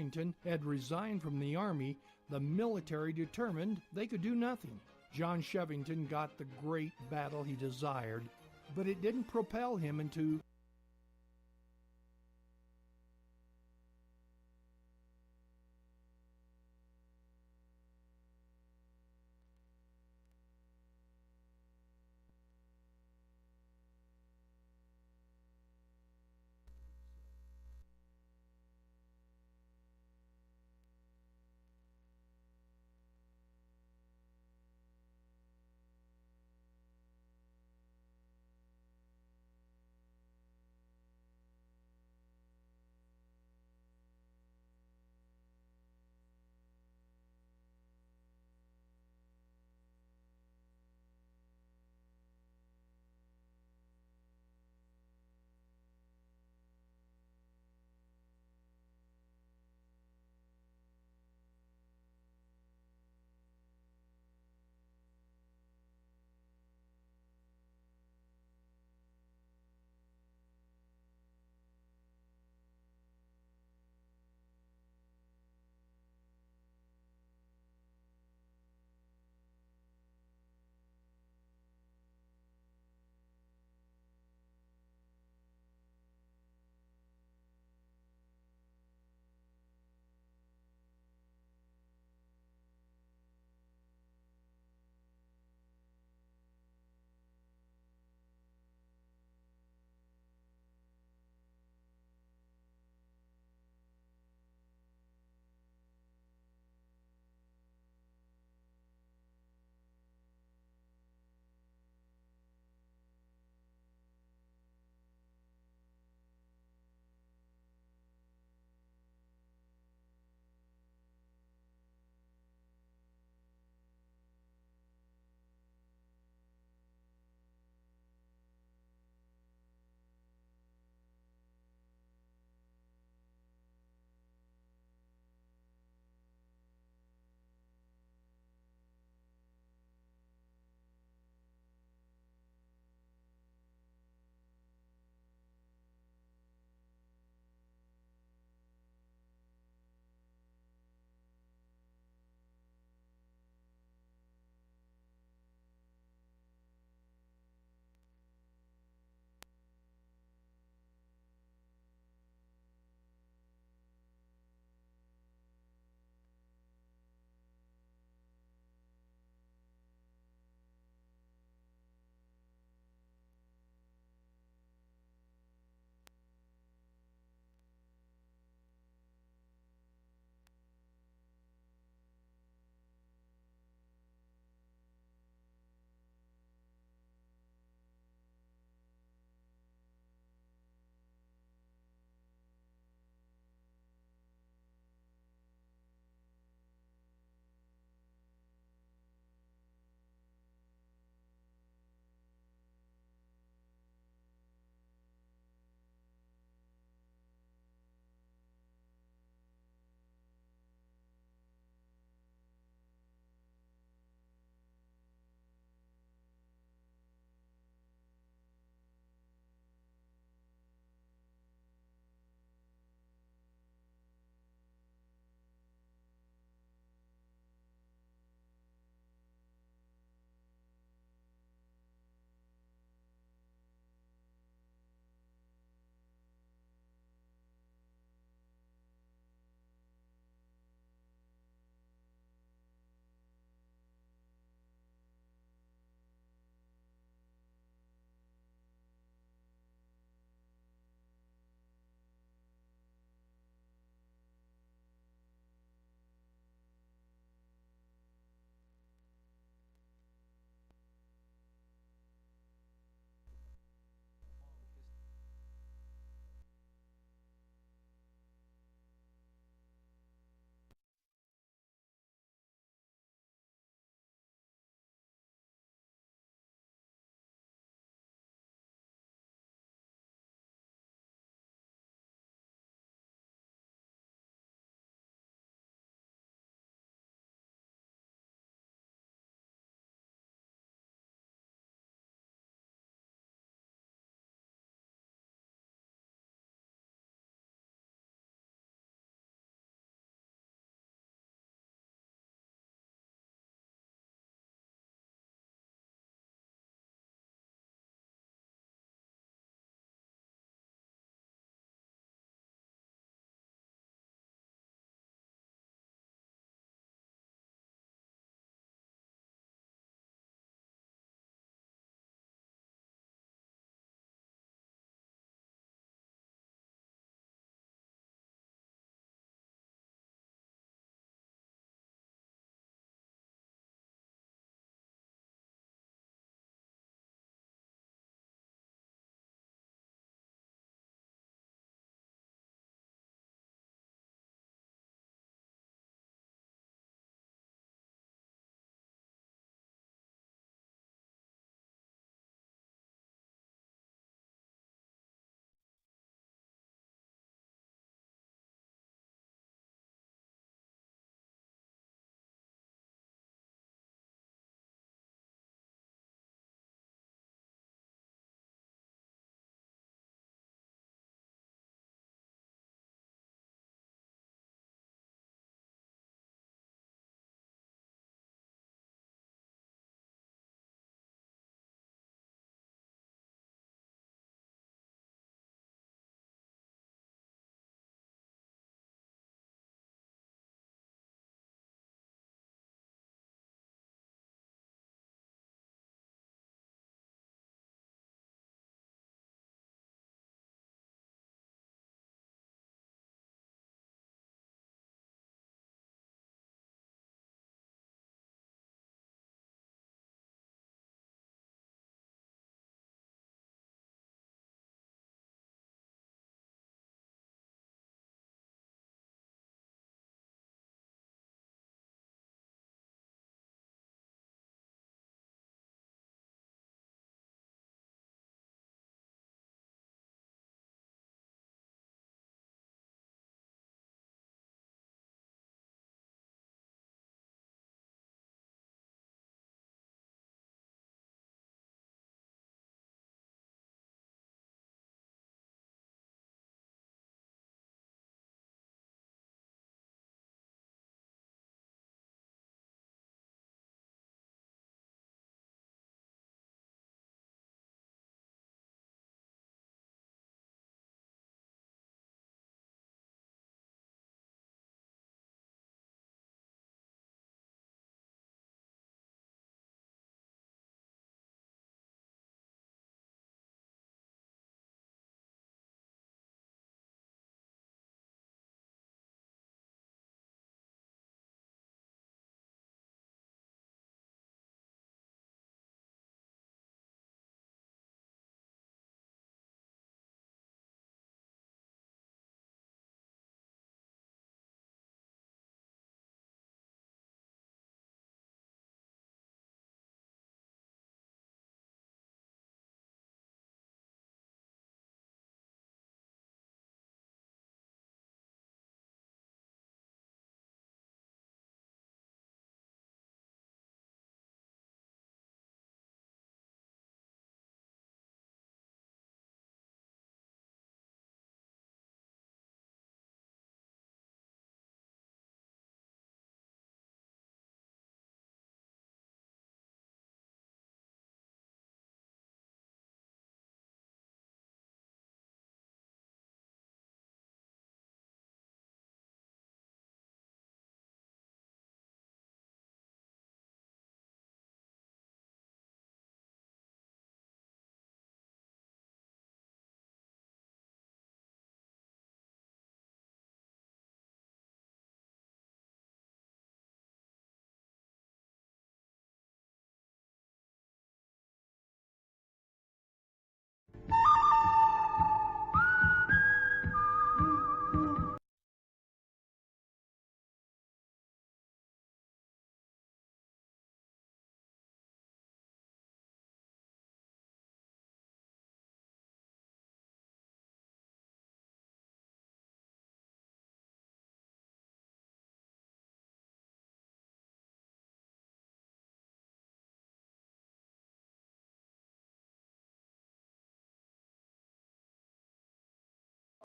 Washington had resigned from the Army, the military determined they could do nothing. John Shevington got the great battle he desired, but it didn't propel him into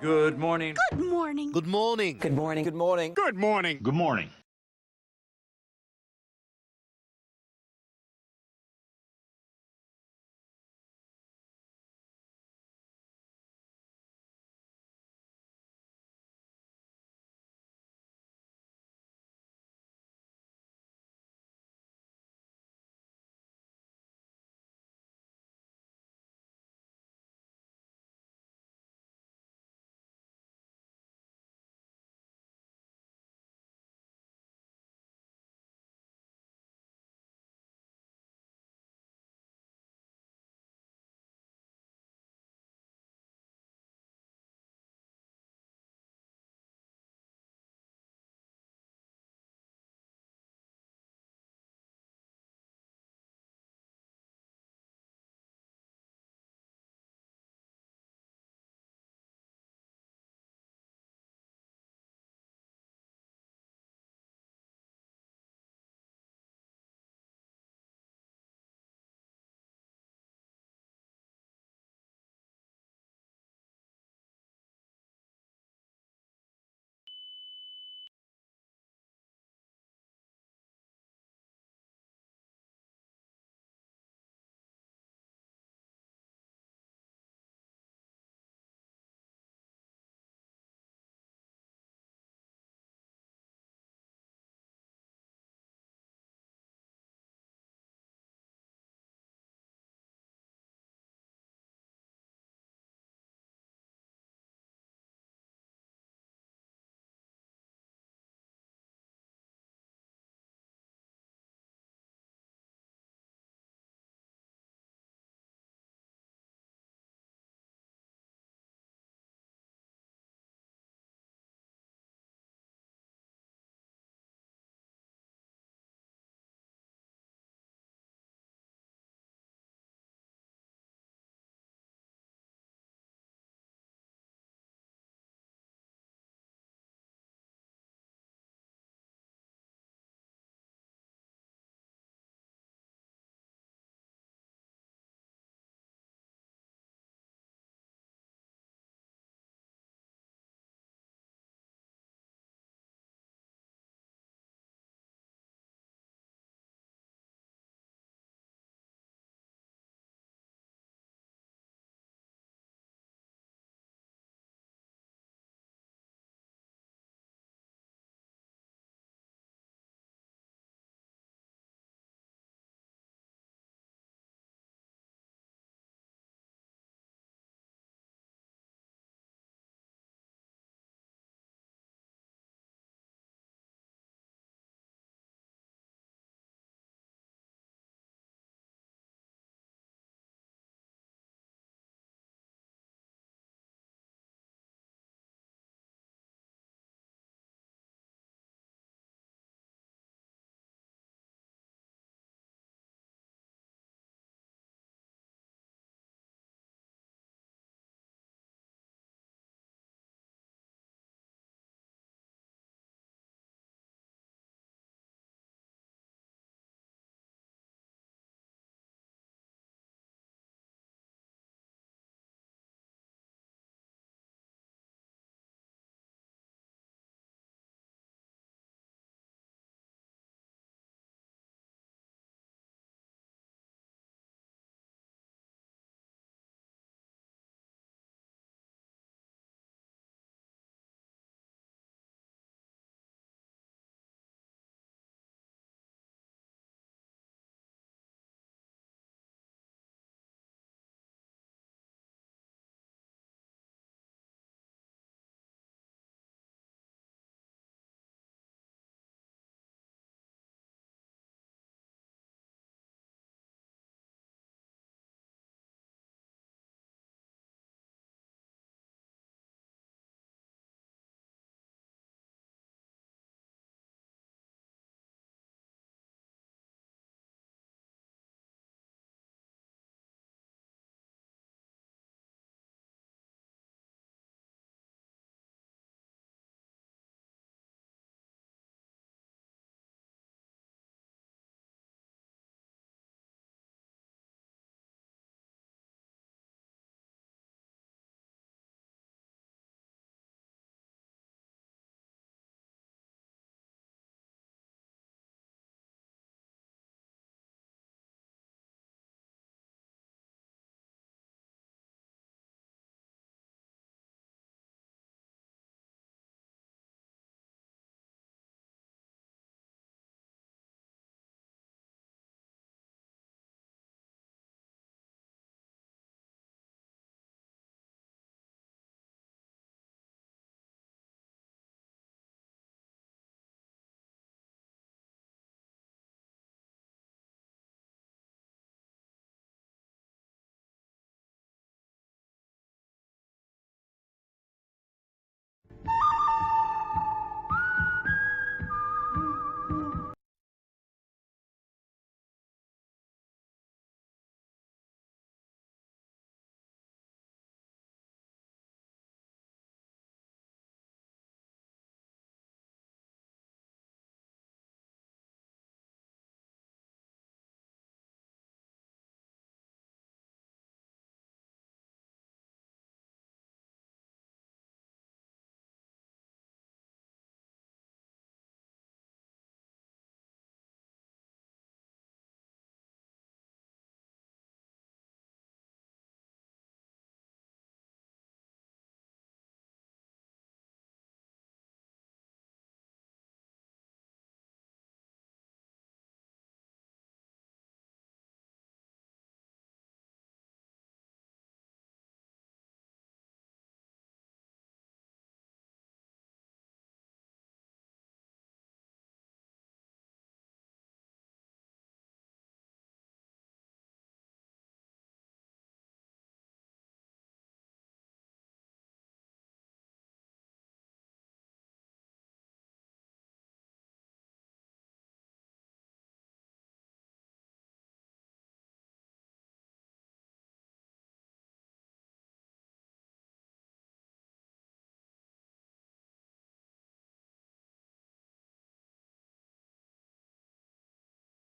Good morning. Good morning. Good morning. Good morning. Good morning. Good morning. Good morning.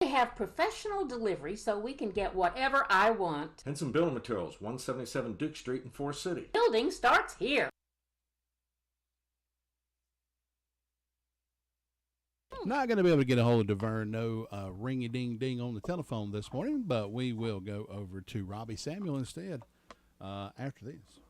have professional delivery so we can get whatever I want. And some building materials, 177 Duke Street in Forest City. Building starts here. Not going to be able to get a hold of DeVern, no ring-a-ding-ding on the telephone this morning, but we will go over to Robbie Samuel instead after this.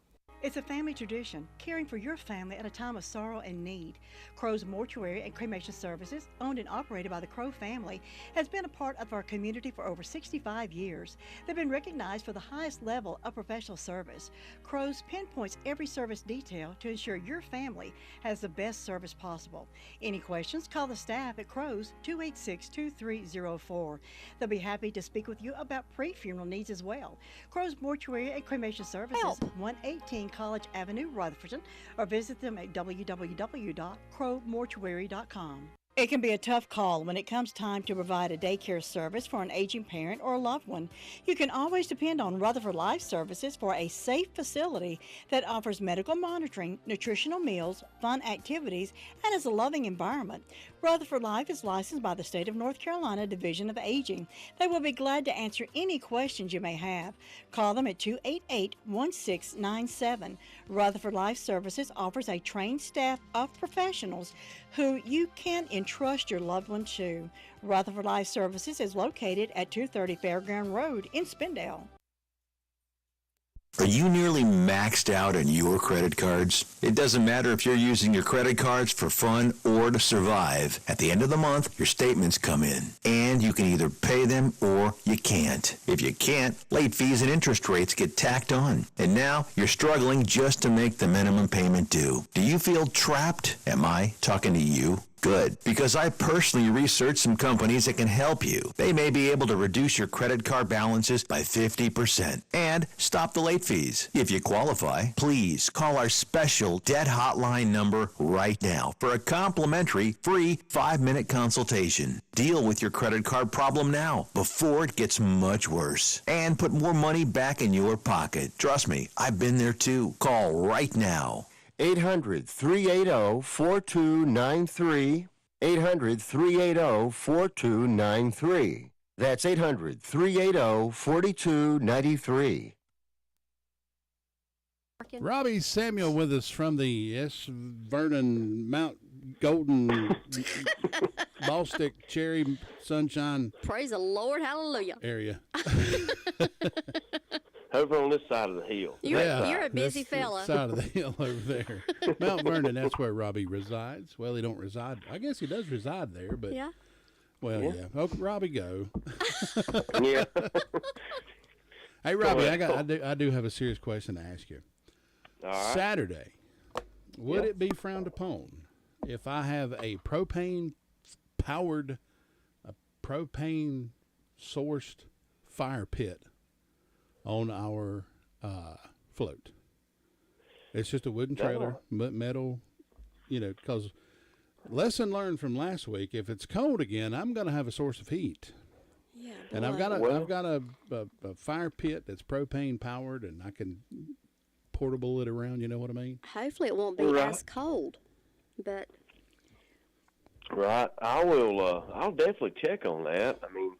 It's a family tradition, caring for your family at a time of sorrow and need. Crow's Mortuary and Cremation Services, owned and operated by the Crow family, has been a part of our community for over 65 years. They've been recognized for the highest level of professional service. Crow's pinpoints every service detail to ensure your family has the best service possible. Any questions, call the staff at Crow's 286-2304. They'll be happy to speak with you about pre-funeral needs as well. Crow's Mortuary and Cremation Services, 118 College Avenue, Rutherford, or visit them at www.crowmortuary.com. It can be a tough call when it comes time to provide a daycare service for an aging parent or a loved one. You can always depend on Rutherford Life Services for a safe facility that offers medical monitoring, nutritional meals, fun activities, and is a loving environment. Rutherford Life is licensed by the State of North Carolina Division of Aging. They will be glad to answer any questions you may have. Call them at 288-1697. Rutherford Life Services offers a trained staff of professionals who you can entrust your loved one to. Rutherford Life Services is located at 230 Fairground Road in Spindale. Are you nearly maxed out on your credit cards? It doesn't matter if you're using your credit cards for fun or to survive. At the end of the month, your statements come in, and you can either pay them or you can't. If you can't, late fees and interest rates get tacked on. And now you're struggling just to make the minimum payment due. Do you feel trapped? Am I talking to you? Good, because I personally researched some companies that can help you. They may be able to reduce your credit card balances by 50% and stop the late fees. If you qualify, please call our special debt hotline number right now for a complimentary free 5-minute consultation. Deal with your credit card problem now before it gets much worse and put more money back in your pocket. Trust me, I've been there too. Call right now. 800-380-4293. 800-380-4293. That's 800-380-4293. Robbie Samuel with us from the Vernon Mount Golden Ballstick Cherry Sunshine. Praise the Lord, hallelujah. Area. Over on this side of the hill. You're a busy fella. Side of the hill over there. Mount Vernon, that's where Robbie resides. Well, he don't reside. I guess he does reside there, but. Yeah. Well, yeah. Oh, Robbie, go. Yeah. Hey, Robbie, I do have a serious question to ask you. All right. Saturday, would it be frowned upon if I have a propane-powered, propane-sourced fire pit on our float? It's just a wooden trailer, metal, because lesson learned from last week, if it's cold again, I'm going to have a source of heat. Yeah. And I've got a fire pit that's propane powered, and I can portable it around, you know what I mean? Hopefully it won't be as cold, but. Right. I'll definitely check on that. I mean,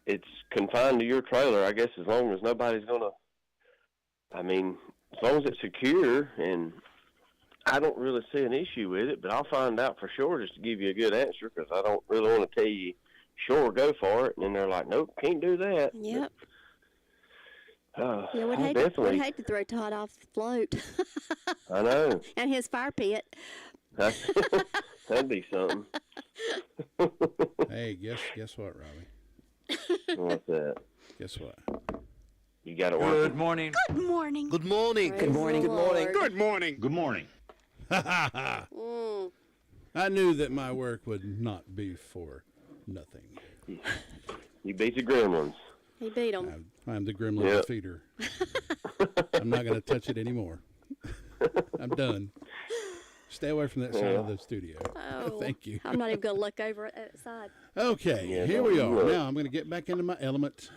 it's confined to your trailer, I guess, as long as nobody's going to, as long as it's secure, and I don't really see an issue with it, but I'll find out for sure just to give you a good answer, because I don't really want to tell you, sure, go for it, and then they're like, nope, can't do that. Yep. But, we'd hate to throw Todd off the float. I know. And his fire pit. That'd be something. Hey, guess what, Robbie? What's that? Guess what? You got it. Good morning. Good morning. Good morning. Good morning. Good morning. Good morning. Good morning. I knew that my work would not be for nothing. You beat the gremlins. He beat him. I'm the gremlin feeder. I'm not going to touch it anymore. I'm done. Stay away from that side of the studio. Oh, thank you. I'm not even going to look over at that side. Okay, here we are. Now I'm going to get back into my element.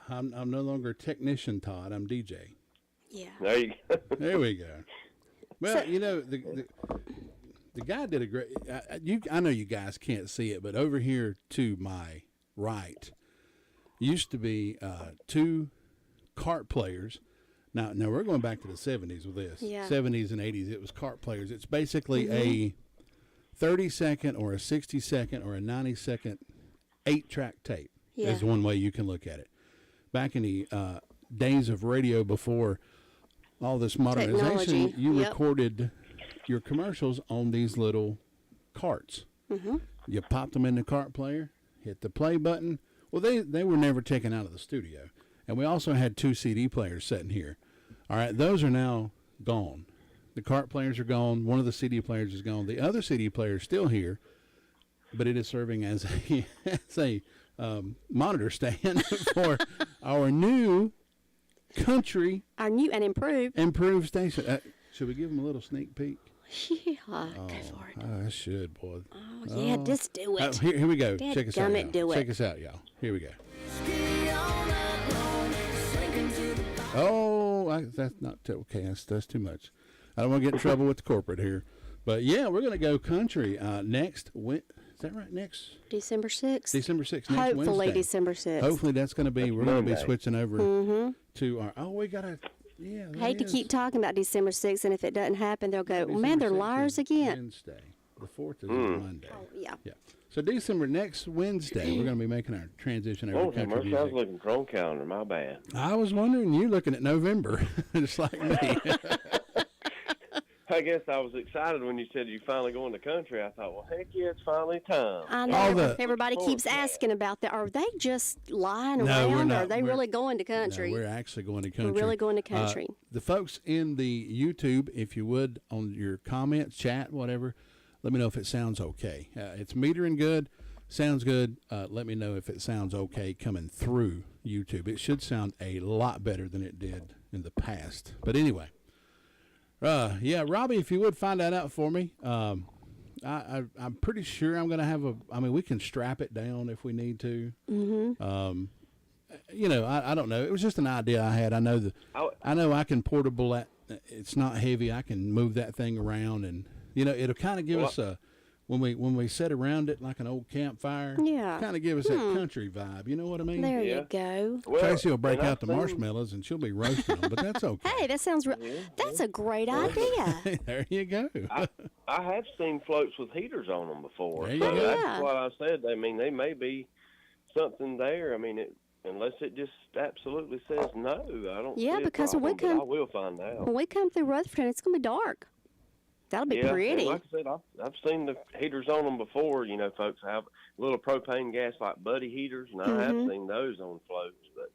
I'm no longer technician Todd. I'm DJ. Yeah. There you go. There we go. Well, the guy did a great. I know you guys can't see it, but over here to my right. Used to be 2 cart players. Now we're going back to the 70s with this. Yeah. 70s and 80s. It was cart players. It's basically a 30-second or a 60-second or a 90-second 8-track tape. Yeah. Is one way you can look at it. Back in the days of radio before all this modernization, Technology. you Yep. recorded your commercials on these little carts. You popped them in the cart player, hit the play button. Well, they were never taken out of the studio. And we also had 2 CD players sitting here. All right, those are now gone. The cart players are gone. One of the CD players is gone. The other CD player is still here, but it is serving as a monitor stand for our new country. Our new and Improved station. Should we give them a little sneak peek? Yeah, go for it. I should, boy. Oh, yeah, just do it. Here we go. Check us out, Dadgummit, y'all. do it. Check us out, y'all. Here we go. Oh, that's not okay. That's too much. I don't want to get in trouble with the corporate here. But, yeah, we're going to go country next. Is that right? Next? December 6th. December 6th. Next Hopefully Wednesday. December 6th. Hopefully that's going to be, we're going to be switching over to our, we got to, yeah. Hate to keep talking about December 6th, and if it doesn't happen, they'll go, man, they're liars again. Wednesday. The 4th is Monday. Oh, yeah. Yeah. So next Wednesday, we're going to be making our transition over to country I was music. looking for on calendar. My bad. I was wondering, you looking at November, just like me. I guess I was excited when you said you finally going to country. I thought, well, heck yeah, it's finally time. I know. Everybody keeps asking about that. Are they just lying No, we're around, not. or are they really going to country? No, we're actually going to country. We're really going to country. The folks in the YouTube, if you would, on your comments, chat, whatever, let me know if it sounds okay. It's metering good, sounds good. Let me know if it sounds okay coming through YouTube. It should sound a lot better than it did in the past. But anyway, yeah, Robbie, if you would find that out for me. I'm pretty sure I'm going to have we can strap it down if we need to. Mm-hmm. I don't know. It was just an idea I had. I know I can portable that. It's not heavy. I can move that thing around, and it'll kind of give us a when we sit around it like an old campfire. Yeah, kind of give us that country vibe. You know what I mean? There you go. Well, Tracy will break out the marshmallows and she'll be roasting them, but that's okay. Hey, that sounds that's a great idea. There you go. I have seen floats with heaters on them before. There you so go. That's what I said. I mean, they may be something there. I mean, unless it just absolutely says no, I don't. Yeah, see a because problem, when I will find out. When we come through Rutherford, it's going to be dark. That'll be pretty. Like I said, I've seen the heaters on them before. Folks have little propane gas like buddy heaters, and I have seen those on floats. But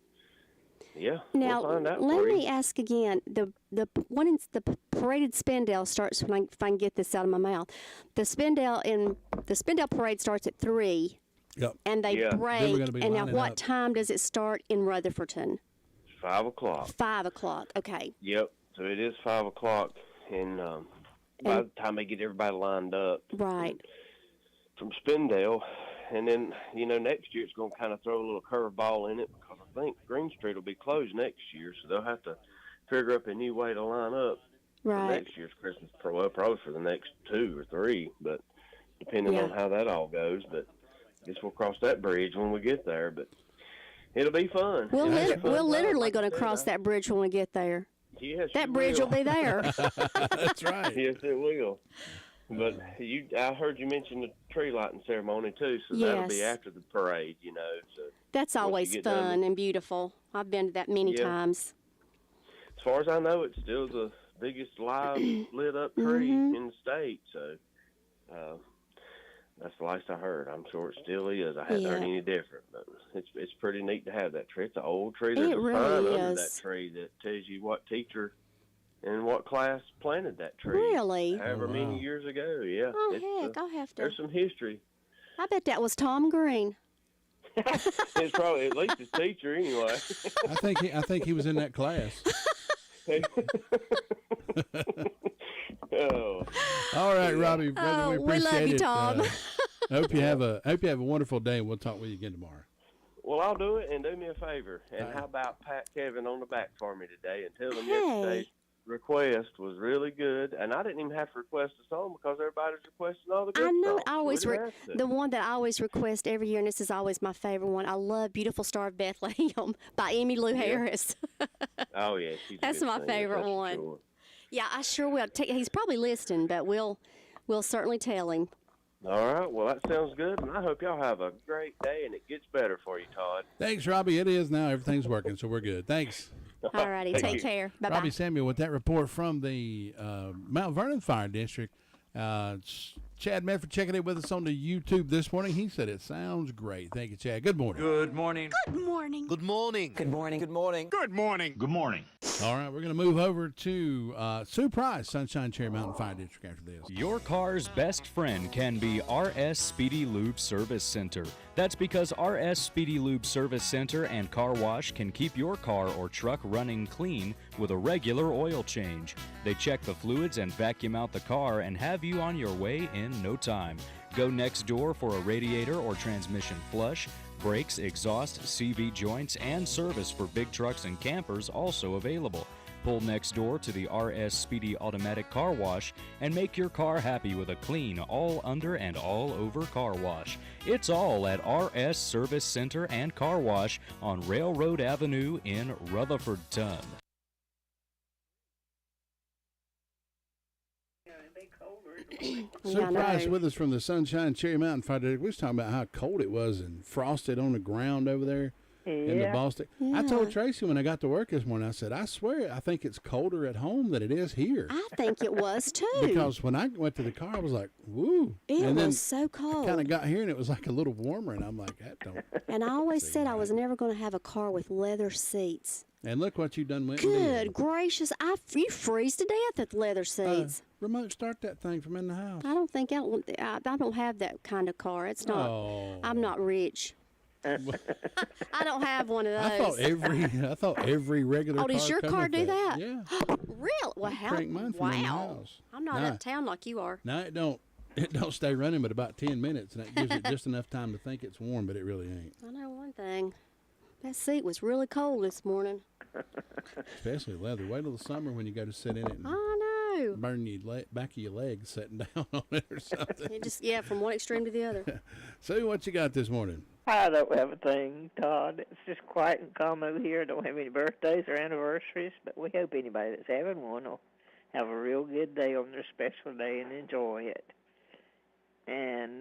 yeah, now we'll find out let for me you. ask again. The paraded spindale starts if I can get this out of my mouth. The spindale parade starts at 3. Yep. And they break. And now, what up. time does it start in Rutherfordton? 5 o'clock. 5 o'clock. Okay. Yep. So it is 5 o'clock, and by the time they get everybody lined up, right, from Spindale, and then next year it's going to kind of throw a little curveball in it because I think Green Street will be closed next year, so they'll have to figure up a new way to line up for next year's Christmas parade, probably for the next 2 or 3, but depending on how that all goes. But I guess we'll cross that bridge when we get there, but it'll be fun. We're literally going to cross that bridge when we get there. Yes, that bridge will be there. That's right. Yes, it will. But I heard you mention the tree lighting ceremony too, so that'll be after the parade, So that's always fun and beautiful. I've been to that many times. As far as I know, it's still the biggest live lit up tree in the state. So that's the last I heard. I'm sure it still is. I haven't heard any different, but it's pretty neat to have that tree. It's an old tree. There's a sign under that tree that tells you what teacher and what class planted that tree. Really? However many years ago. Yeah. Oh heck, I'll have to. There's some history. I bet that was Tom Green. It's probably at least his teacher anyway. I think he was in that class. Oh. All right, Robbie, brother, we appreciate love you, it. Tom. Hope you have a wonderful day, and we'll talk with you again tomorrow. Well, I'll do it, and do me a favor. And how about pat Kevin on the back for me today and tell him yesterday request was really good, and I didn't even have to request a song because everybody's requesting all the good I know. songs. I always We didn't have to. the one that I always request every year, and this is always my favorite one. I love "Beautiful Star of Bethlehem" by Emmylou Harris. Oh yeah, she's a That's good my singer, favorite that's for one. sure. Yeah, I sure will. He's probably listening, but we'll certainly tell him. All right, well, that sounds good, and I hope y'all have a great day, and it gets better for you, Todd. Thanks, Robbie. It is now. Everything's working, so we're good. Thanks. All righty, take care. Bye-bye. Robbie Samuel with that report from the Mount Vernon Fire District. Chad Medford checking it with us on the YouTube this morning. He said it sounds great. Thank you, Chad. Good morning. Good morning. Good morning. Good morning. Good morning. Good morning. Good morning. Good morning. All right, we're going to move over to Sue Price, Sunshine Cherry Mountain Fire District after this. Your car's best friend can be RS Speedy Lube Service Center. That's because RS Speedy Lube Service Center and Car Wash can keep your car or truck running clean with a regular oil change. They check the fluids and vacuum out the car and have you on your way in no time. Go next door for a radiator or transmission flush. Brakes, exhaust, CV joints, and service for big trucks and campers also available. Pull next door to the RS Speedy Automatic Car Wash and make your car happy with a clean, all under and all over car wash. It's all at RS Service Center and Car Wash on Railroad Avenue in Rutherfordton. Sue Price with us from the Sunshine Cherry Mountain Fire District. We was talking about how cold it was and frosted on the ground over there in the Boston. I told Tracy when I got to work this morning, I said, I swear, I think it's colder at home than it is here. I think it was too. Because when I went to the car, I was like, woo. It and was so cold. I kind of got here and it was like a little warmer, and I'm like, that don't. And I always said I was never going to have a car with leather seats. And look what you done went Good and did. gracious, you freeze to death at leather seats. Remote start that thing from in the house. I don't have that kind of car. It's not. Oh. I'm not rich. I don't have one of those. I thought every regular. Oh, does your car do that? Yeah. Really? Well, how? Crank mine from in the Wow. house. I'm not uptown like you are. No, it don't. It don't stay running but about 10 minutes, and that gives it just enough time to think it's warm, but it really ain't. I know one thing. That seat was really cold this morning. Especially leather. Wait till the summer when you go to sit in it and I know. burn your back of your legs sitting down on it or something. It just from one extreme to the other. So what you got this morning? I don't have a thing, Todd. It's just quiet and calm over here. I don't have any birthdays or anniversaries, but we hope anybody that's having one will have a real good day on their special day and enjoy it. And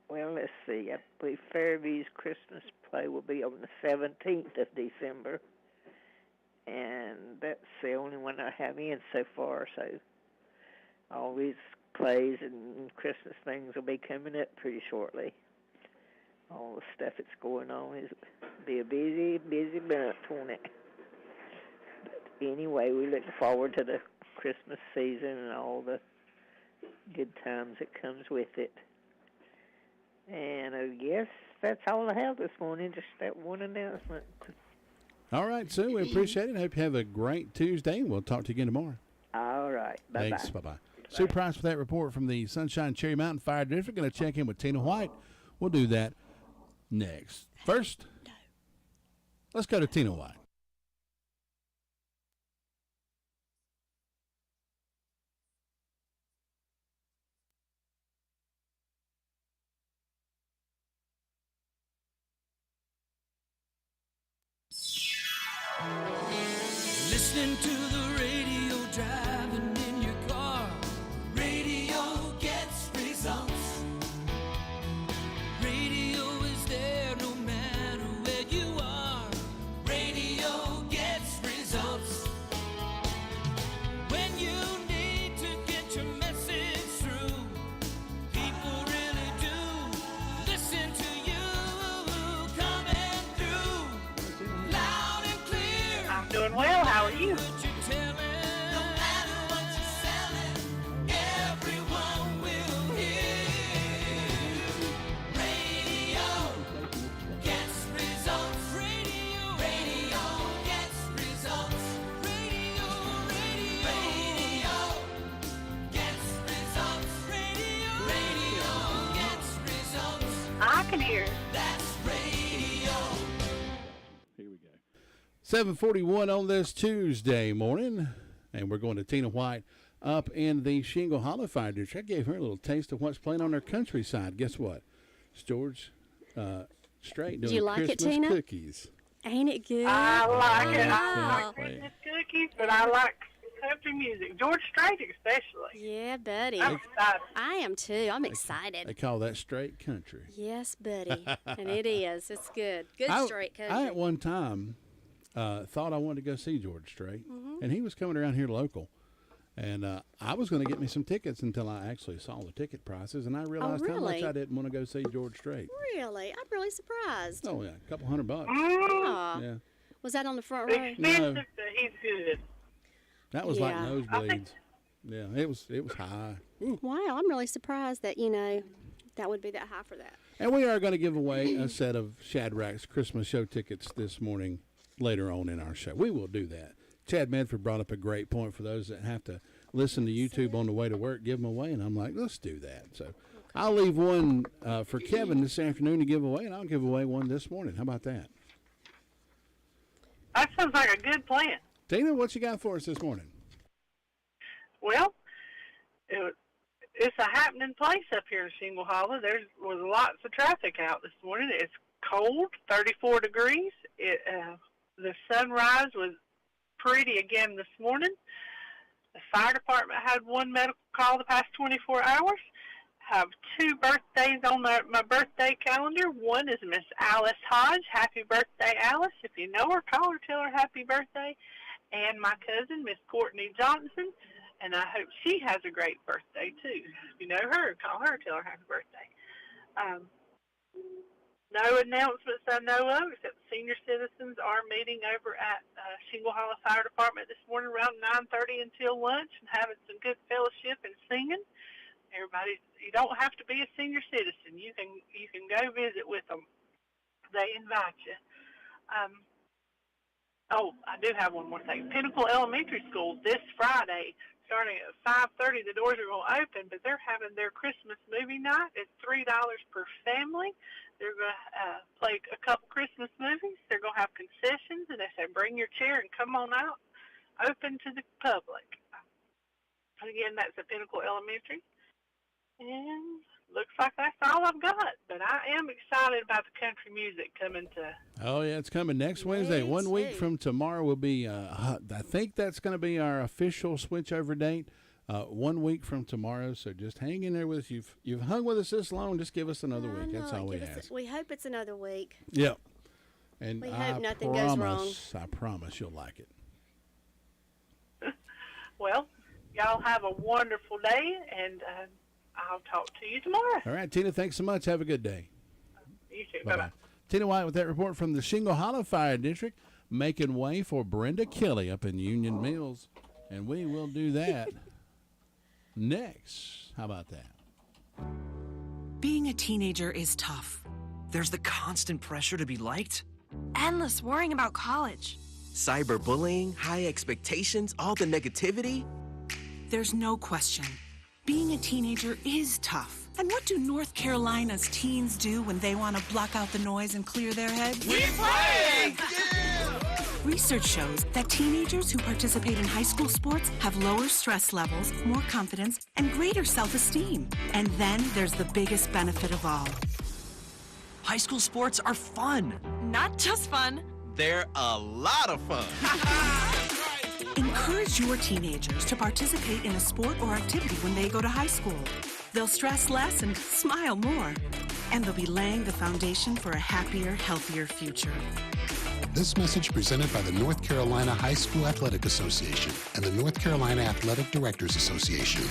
let's see. I believe Fairview's Christmas play will be on the 17th of December. And that's the only one I have in so far. So all these plays and Christmas things will be coming up pretty shortly. All the stuff that's going on is be a busy, busy month, won't it? But anyway, we look forward to the Christmas season and all the good times that comes with it. And I guess that's all I have this morning, just that one announcement. All right, Sue, we appreciate it. Hope you have a great Tuesday, and we'll talk to you again tomorrow. All right. Bye-bye. Thanks. Bye-bye. Sue Price with that report from the Sunshine Cherry Mountain Fire District. Going to check in with Tina White. We'll do that next. First, let's go to Tina White. Listening to the radio, driving in your car. Radio gets results. Radio is there no matter where you are. Radio gets results. When you need to get your message through, people really do listen to you. Coming through loud and clear. I'm doing well. How are you? I can hear. That's radio. Here we go. 7:41 on this Tuesday morning. And we're going to Tina White up in the Shingle Hollow Fire District. I gave her a little taste of what's playing on her countryside. Guess what? It's George Strait doing you like Christmas it, Tina? cookies. Ain't it good? I like it. I Wow. like Christmas cookies, but I like country music. George Strait especially. Yeah, buddy. I'm excited. I am too. I'm excited. They call that straight country. Yes, buddy. And it is. It's good. Good straight country. I at one time thought I wanted to go see George Strait, and he was coming around here local. And I was going to get me some tickets until I actually saw the ticket prices, and I realized how much really? I didn't want to go see George Strait. Really? I'm really surprised. Oh, yeah, a couple $100. Aw. Yeah. Was that on the front row? Expensive, but he's good. That was like Yeah. nosebleeds. Yeah, it was high. Wow, I'm really surprised that, that would be that high for that. And we are going to give away a set of Shadrack's Christmas show tickets this morning later on in our show. We will do that. Chad Medford brought up a great point for those that have to listen to YouTube on the way to work, give them away. And I'm like, let's do that. So I'll leave one for Kevin this afternoon to give away, and I'll give away one this morning. How about that? That sounds like a good plan. Tina, what you got for us this morning? Well, it's a happening place up here in Shingle Hollow. There was lots of traffic out this morning. It's cold, 34 degrees. The sunrise was pretty again this morning. The fire department had one medical call the past 24 hours. Have two birthdays on my birthday calendar. One is Miss Alice Hodge. Happy birthday, Alice. If you know her, call her, tell her happy birthday. And my cousin, Miss Courtney Johnson, and I hope she has a great birthday, too. If you know her, call her, tell her happy birthday. No announcements I know of, except senior citizens are meeting over at Shingle Hollow Fire Department this morning around 9:30 until lunch and having some good fellowship and singing. You don't have to be a senior citizen. You can go visit with them. They invite you. I do have one more thing. Pinnacle Elementary School this Friday, starting at 5:30, the doors are going to open, but they're having their Christmas movie night. It's $3 per family. They're going to play a couple Christmas movies. They're going to have concessions, and they say bring your chair and come on out, open to the public. Again, that's at Pinnacle Elementary. And looks like that's all I've got. But I am excited about the country music coming to. Oh, yeah, it's coming next Wednesday. 1 week from tomorrow will be, I think that's going to be our official switchover date. 1 week from tomorrow, so just hang in there with us. You've hung with us this long, just give us another week. That's all we ask. We hope it's another week. Yep. And we I hope nothing goes wrong. I promise you'll like it. Well, y'all have a wonderful day, and I'll talk to you tomorrow. All right, Tina, thanks so much. Have a good day. You too. Bye-bye. Bye-bye. Tina White with that report from the Shingle Hollow Fire District, making way for Brenda Kelly up in Union Mills. And we will do that next. How about that? Being a teenager is tough. There's the constant pressure to be liked, Endless worrying about college. cyberbullying, high expectations, all the negativity. There's no question. Being a teenager is tough. And what do North Carolina's teens do when they want to block out the noise and clear their heads? We play! Research shows that teenagers who participate in high school sports have lower stress levels, more confidence, and greater self-esteem. And then there's the biggest benefit of all. High school sports are fun. Not just fun. They're a lot of fun. Encourage your teenagers to participate in a sport or activity when they go to high school. They'll stress less and smile more. And they'll be laying the foundation for a happier, healthier future. This message presented by the North Carolina High School Athletic Association and the North Carolina Athletic Directors Association.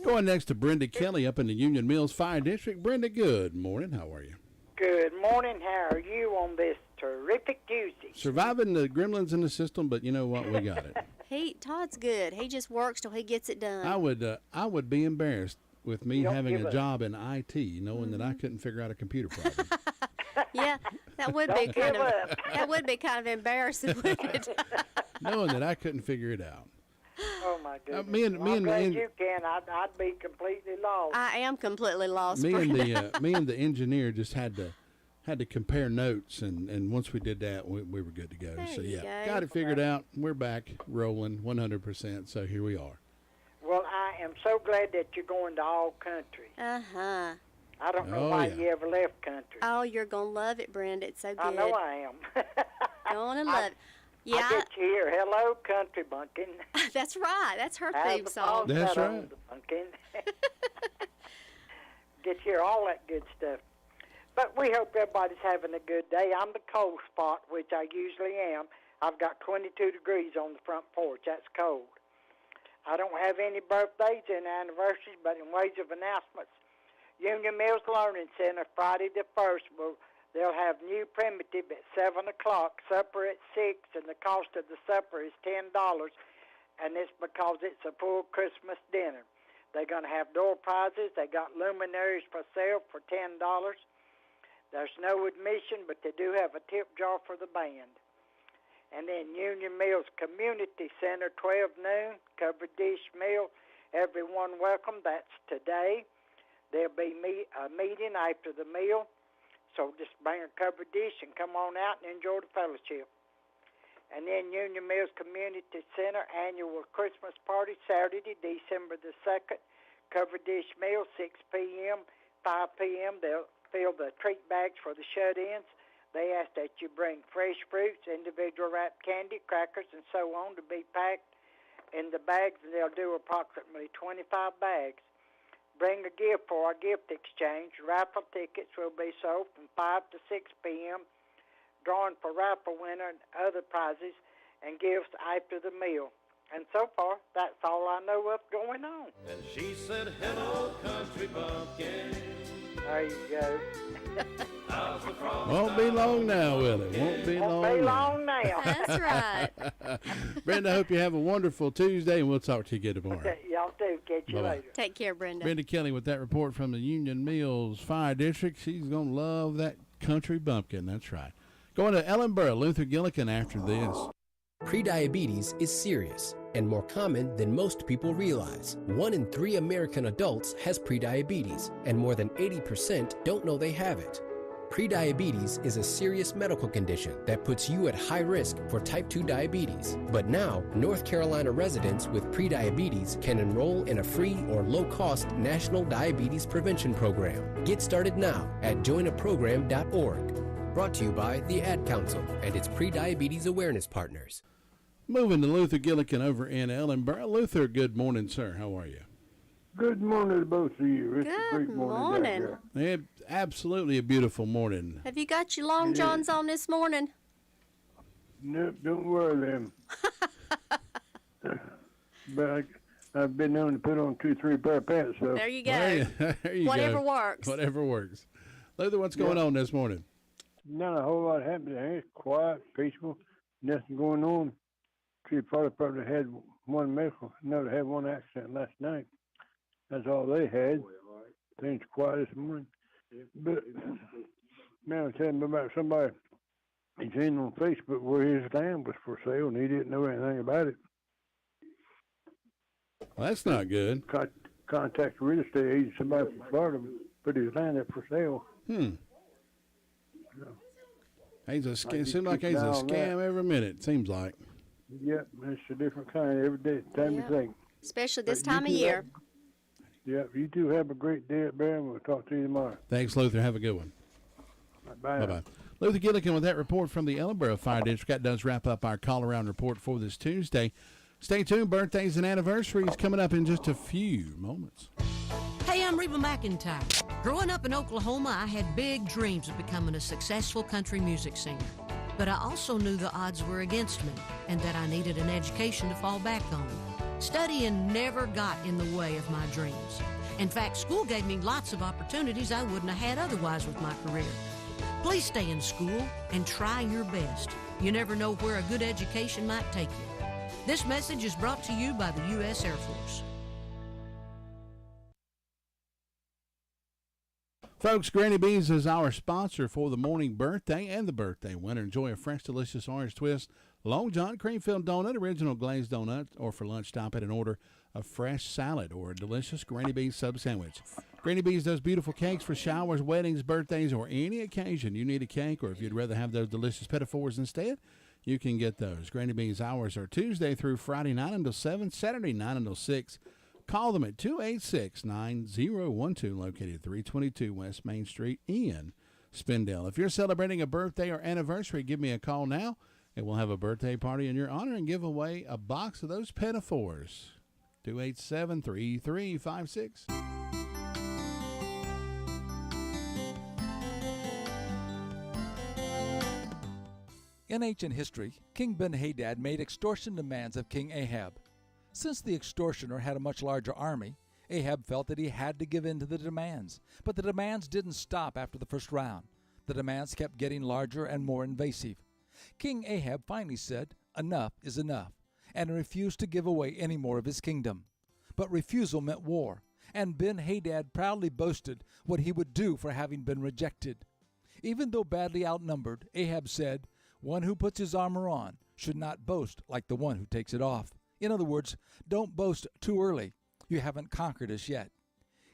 Going next to Brenda Kelly up in the Union Mills Fire District. Brenda, good morning. How are you? Good morning. How are you on this terrific Tuesday? Surviving the gremlins in the system, but you know what? We got it. Todd's good. He just works till he gets it done. I would be embarrassed with me having a up. job in IT, knowing that I couldn't figure out a computer problem. Yeah, that would be kind of embarrassing, wouldn't it? Knowing that I couldn't figure it out. Oh my goodness! I'm glad you can. I'd be completely lost. I am completely lost. Me and the engineer just had to had to compare notes, and once we did that, we were good to go. There So, you yeah, go. got it figured out. We're back rolling 100%, so here we are. Well, I am so glad that you're going to all country. Uh-huh. I don't know Oh, why yeah. you ever left country. Oh, you're going to love it, Brenda. It's so good. I know I am. Going to love it. Yeah, I get you here. Hello, country bumpkin. that's right. That's her How's theme the song. fall That's set on right. the pumpkin? Get you all that good stuff. But we hope everybody's having a good day. I'm the cold spot, which I usually am. I've got 22 degrees on the front porch. That's cold. I don't have any birthdays and anniversaries, but in ways of announcements, Union Mills Learning Center, Friday the 1st, they'll have new primitive at 7 o'clock, supper at 6, and the cost of the supper is $10, and it's because it's a full Christmas dinner. They're going to have door prizes. They got luminaries for sale for $10. There's no admission, but they do have a tip jar for the band. And then Union Mills Community Center, 12 noon, covered dish meal. Everyone welcome. That's today. There'll be a meeting after the meal. So just bring a covered dish and come on out and enjoy the fellowship. And then Union Mills Community Center annual Christmas party, Saturday, December the 2nd. Covered dish meal, 6 p.m., 5 p.m. They'll fill the treat bags for the shut-ins. They ask that you bring fresh fruits, individual wrapped candy, crackers, and so on to be packed in the bags, and they'll do approximately 25 bags. Bring a gift for our gift exchange. Raffle tickets will be sold from 5 to 6 p.m., drawing for raffle winner and other prizes and gifts after the meal. And so far, that's all I know of going on. And she said, hello, country bumpkin. There you go. Won't be long now, will it? Won't be long now. That's right. Brenda, I hope you have a wonderful Tuesday, and we'll talk to you again tomorrow. Okay, y'all do. Catch you Bye-bye. later. Take care, Brenda. Brenda Kelly with that report from the Union Mills Fire District. She's going to love that country bumpkin. That's right. Going to Ellenboro, Luther Gillikin after this. Prediabetes is serious and more common than most people realize. 1 in 3 American adults has prediabetes, and more than 80% don't know they have it. Prediabetes is a serious medical condition that puts you at high risk for type 2 diabetes. But now, North Carolina residents with prediabetes can enroll in a free or low-cost national diabetes prevention program. Get started now at joinaprogram.org. Brought to you by the Ad Council and its prediabetes awareness partners. Moving to Luther Gillikin over in Ellenboro. Luther, good morning, sir. How are you? Good morning to both of you. It's a great morning. down here. Absolutely a beautiful morning. Have you got your long johns on this morning? Nope, don't wear them. But I've been known to put on 2-3 pair of pants. So. There you go. There you Whatever go. works. Whatever works. Luther, what's going on this morning? Not a whole lot happening. It's quiet, peaceful, nothing going on. Tree fire department had one medical, another had one accident last night. That's all they had. Things quiet this morning. But man, I was telling me about somebody he seen on Facebook where his land was for sale and he didn't know anything about it. Well, that's not good. Contact a real estate agent, somebody from Florida, put his land up for sale. He's it seems like he's a scam every minute, seems like. Yep, it's a different kind every day, time you think. Especially this time of year. Yep, you two have a great day up there, and we'll talk to you tomorrow. Thanks, Luther. Have a good one. Bye. Bye-bye. Luther Gillikin with that report from the Ellenboro Fire District. That does wrap up our call-around report for this Tuesday. Stay tuned. Birthdays and anniversaries coming up in just a few moments. Hey, I'm Reba McEntire. Growing up in Oklahoma, I had big dreams of becoming a successful country music singer. But I also knew the odds were against me and that I needed an education to fall back on. Studying never got in the way of my dreams. In fact, school gave me lots of opportunities I wouldn't have had otherwise with my career. Please stay in school and try your best. You never know where a good education might take you. This message is brought to you by the U.S. Air Force. Folks, Granny Bees is our sponsor for the morning birthday and the birthday winner. Enjoy a fresh, delicious orange twist, Long John cream-filled donut, original glazed donut, or for lunch, stop at and order a fresh salad or a delicious Granny Bees sub sandwich. Granny B's does beautiful cakes for showers, weddings, birthdays, or any occasion you need a cake, or if you'd rather have those delicious pinafores instead, you can get those. Granny B's hours are Tuesday through Friday, 9 until 7, Saturday, 9 until 6. Call them at 286-9012, located 322 West Main Street in Spindale. If you're celebrating a birthday or anniversary, give me a call now, and we'll have a birthday party in your honor and give away a box of those pinafores. 287-3356. In ancient history, King Ben-Hadad made extortion demands of King Ahab. Since the extortioner had a much larger army, Ahab felt that he had to give in to the demands. But the demands didn't stop after the first round. The demands kept getting larger and more invasive. King Ahab finally said, "Enough is enough," and refused to give away any more of his kingdom. But refusal meant war, and Ben-Hadad proudly boasted what he would do for having been rejected. Even though badly outnumbered, Ahab said, "One who puts his armor on should not boast like the one who takes it off." In other words, don't boast too early. You haven't conquered us yet.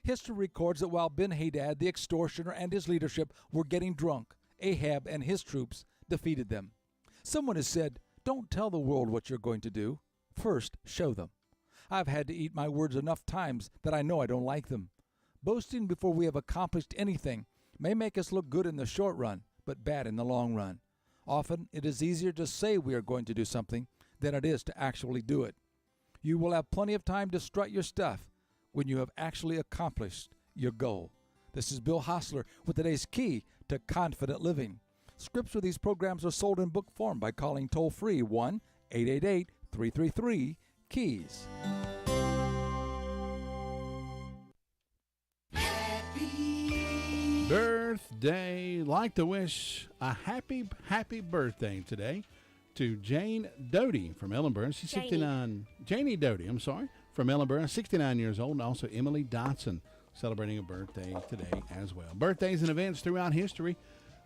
History records that while Ben-Hadad, the extortioner, and his leadership were getting drunk, Ahab and his troops defeated them. Someone has said, "Don't tell the world what you're going to do. First, show them." I've had to eat my words enough times that I know I don't like them. Boasting before we have accomplished anything may make us look good in the short run, but bad in the long run. Often, it is easier to say we are going to do something than it is to actually do it. You will have plenty of time to strut your stuff when you have actually accomplished your goal. This is Bill Hostler with today's key to confident living. Scripts for these programs are sold in book form by calling toll-free 1-888-333-KEYS. Birthday. Like to wish a happy birthday today to Jane Doty from Ellenborough. She's 69. Janie Doty, I'm sorry, from Ellenborough, 69 years old. And also Emily Dotson celebrating a birthday today as well. Birthdays and events throughout history.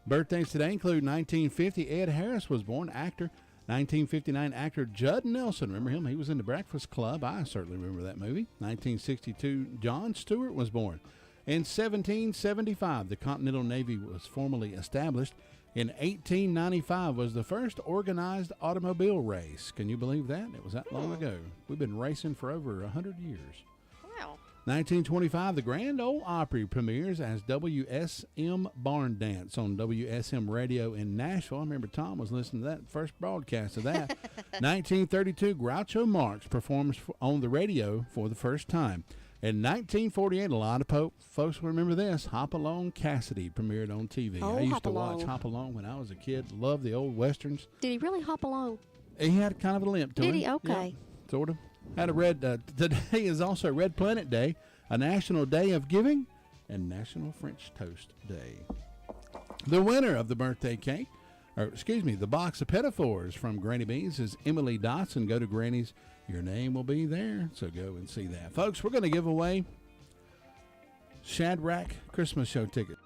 Birthdays today include 1950, Ed Harris was born, actor. 1959, actor Judd Nelson. Remember him? He was in The Breakfast Club. I certainly remember that movie. 1962, John Stewart was born. In 1775, the Continental Navy was formally established. In 1895 was the first organized automobile race. Can you believe that? It was that long ago. We've been racing for over 100 years. Wow. 1925, the Grand Ole Opry premieres as WSM Barn Dance on WSM Radio in Nashville. I remember Tom was listening to that first broadcast of that. 1932, Groucho Marx performs on the radio for the first time. In 1948, a lot of folks remember this. Hop Along Cassidy premiered on TV. Oh, I used Hop to Along. watch Hop Along when I was a kid. Loved the old westerns. Did he really hop along? He had kind of a limp to him. Did he? Okay. Yeah, sort of. Had a red. Today is also Red Planet Day, a National Day of Giving, and National French Toast Day. The winner of the birthday cake, the box of pinafores from Granny B's is Emily Dotson. Go to Granny's. Your name will be there, so go and see that. Folks, we're going to give away Shadrach Christmas Show tickets.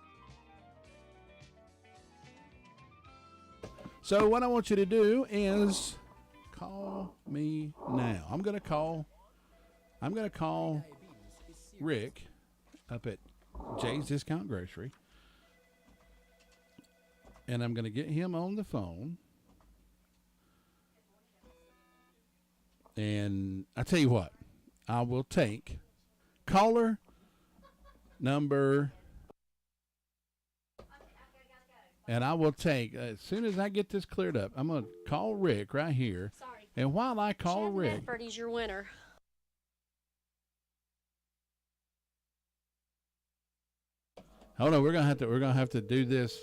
So what I want you to do is call me now. I'm going to call Rick up at Jay's Discount Grocery, and I'm going to get him on the phone. And I tell you what, I will take caller number, and I will take, as soon as I get this cleared up, I'm going to call Rick right here. Sorry. And while I call Rick, Medford, your winner. hold on, we're gonna have to do this.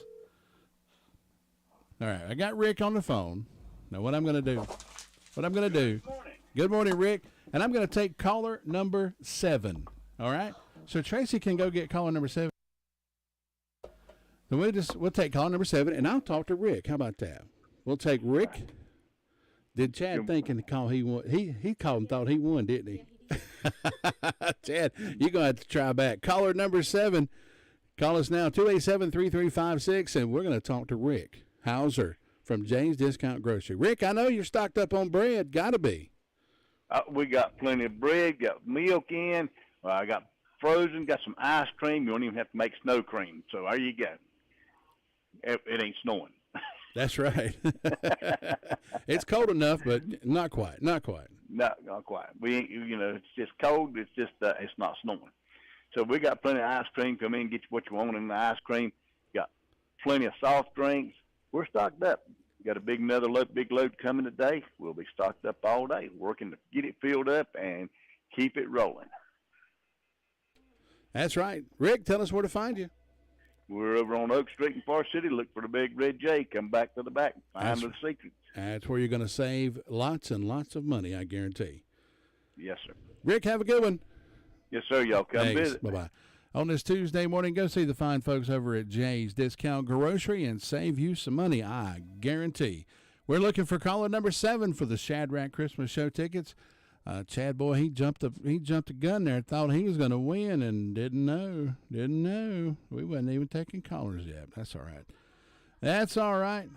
All right, I got Rick on the phone. Now what I'm gonna do? Good morning, Rick. And I'm going to take caller number 7. All right? So Tracy can go get caller number 7. So we'll take caller number 7, and I'll talk to Rick. How about that? We'll take Rick. Did Chad thinking to call he won? He called and thought he won, didn't he? Chad, you're going to have to try back. Caller number 7. Call us now, 287-3356, and we're going to talk to Rick Hauser from Jane's Discount Grocery. Rick, I know you're stocked up on bread. Got to be. We got plenty of bread, got milk in. I got frozen, got some ice cream. You don't even have to make snow cream. So there you go. It ain't snowing. That's right. It's cold enough, but not quite. Not quite. No, not quite. We ain't, it's just cold. It's just, it's not snowing. So we got plenty of ice cream. Come in and get you what you want in the ice cream. Got plenty of soft drinks. We're stocked up. Got a big load coming today. We'll be stocked up all day, working to get it filled up and keep it rolling. That's right. Rick, tell us where to find you. We're over on Oak Street in Forest City. Look for the big red J. Come back to the back. Find the secrets. That's where you're going to save lots and lots of money, I guarantee. Yes, sir. Rick, have a good one. Yes, sir. Y'all come visit. Bye-bye. On this Tuesday morning, go see the fine folks over at Jay's Discount Grocery and save you some money, I guarantee. We're looking for caller number 7 for the Shadrach Christmas Show tickets. Chad, boy, he jumped the gun there, thought he was going to win and didn't know. We wasn't even taking callers yet. That's all right.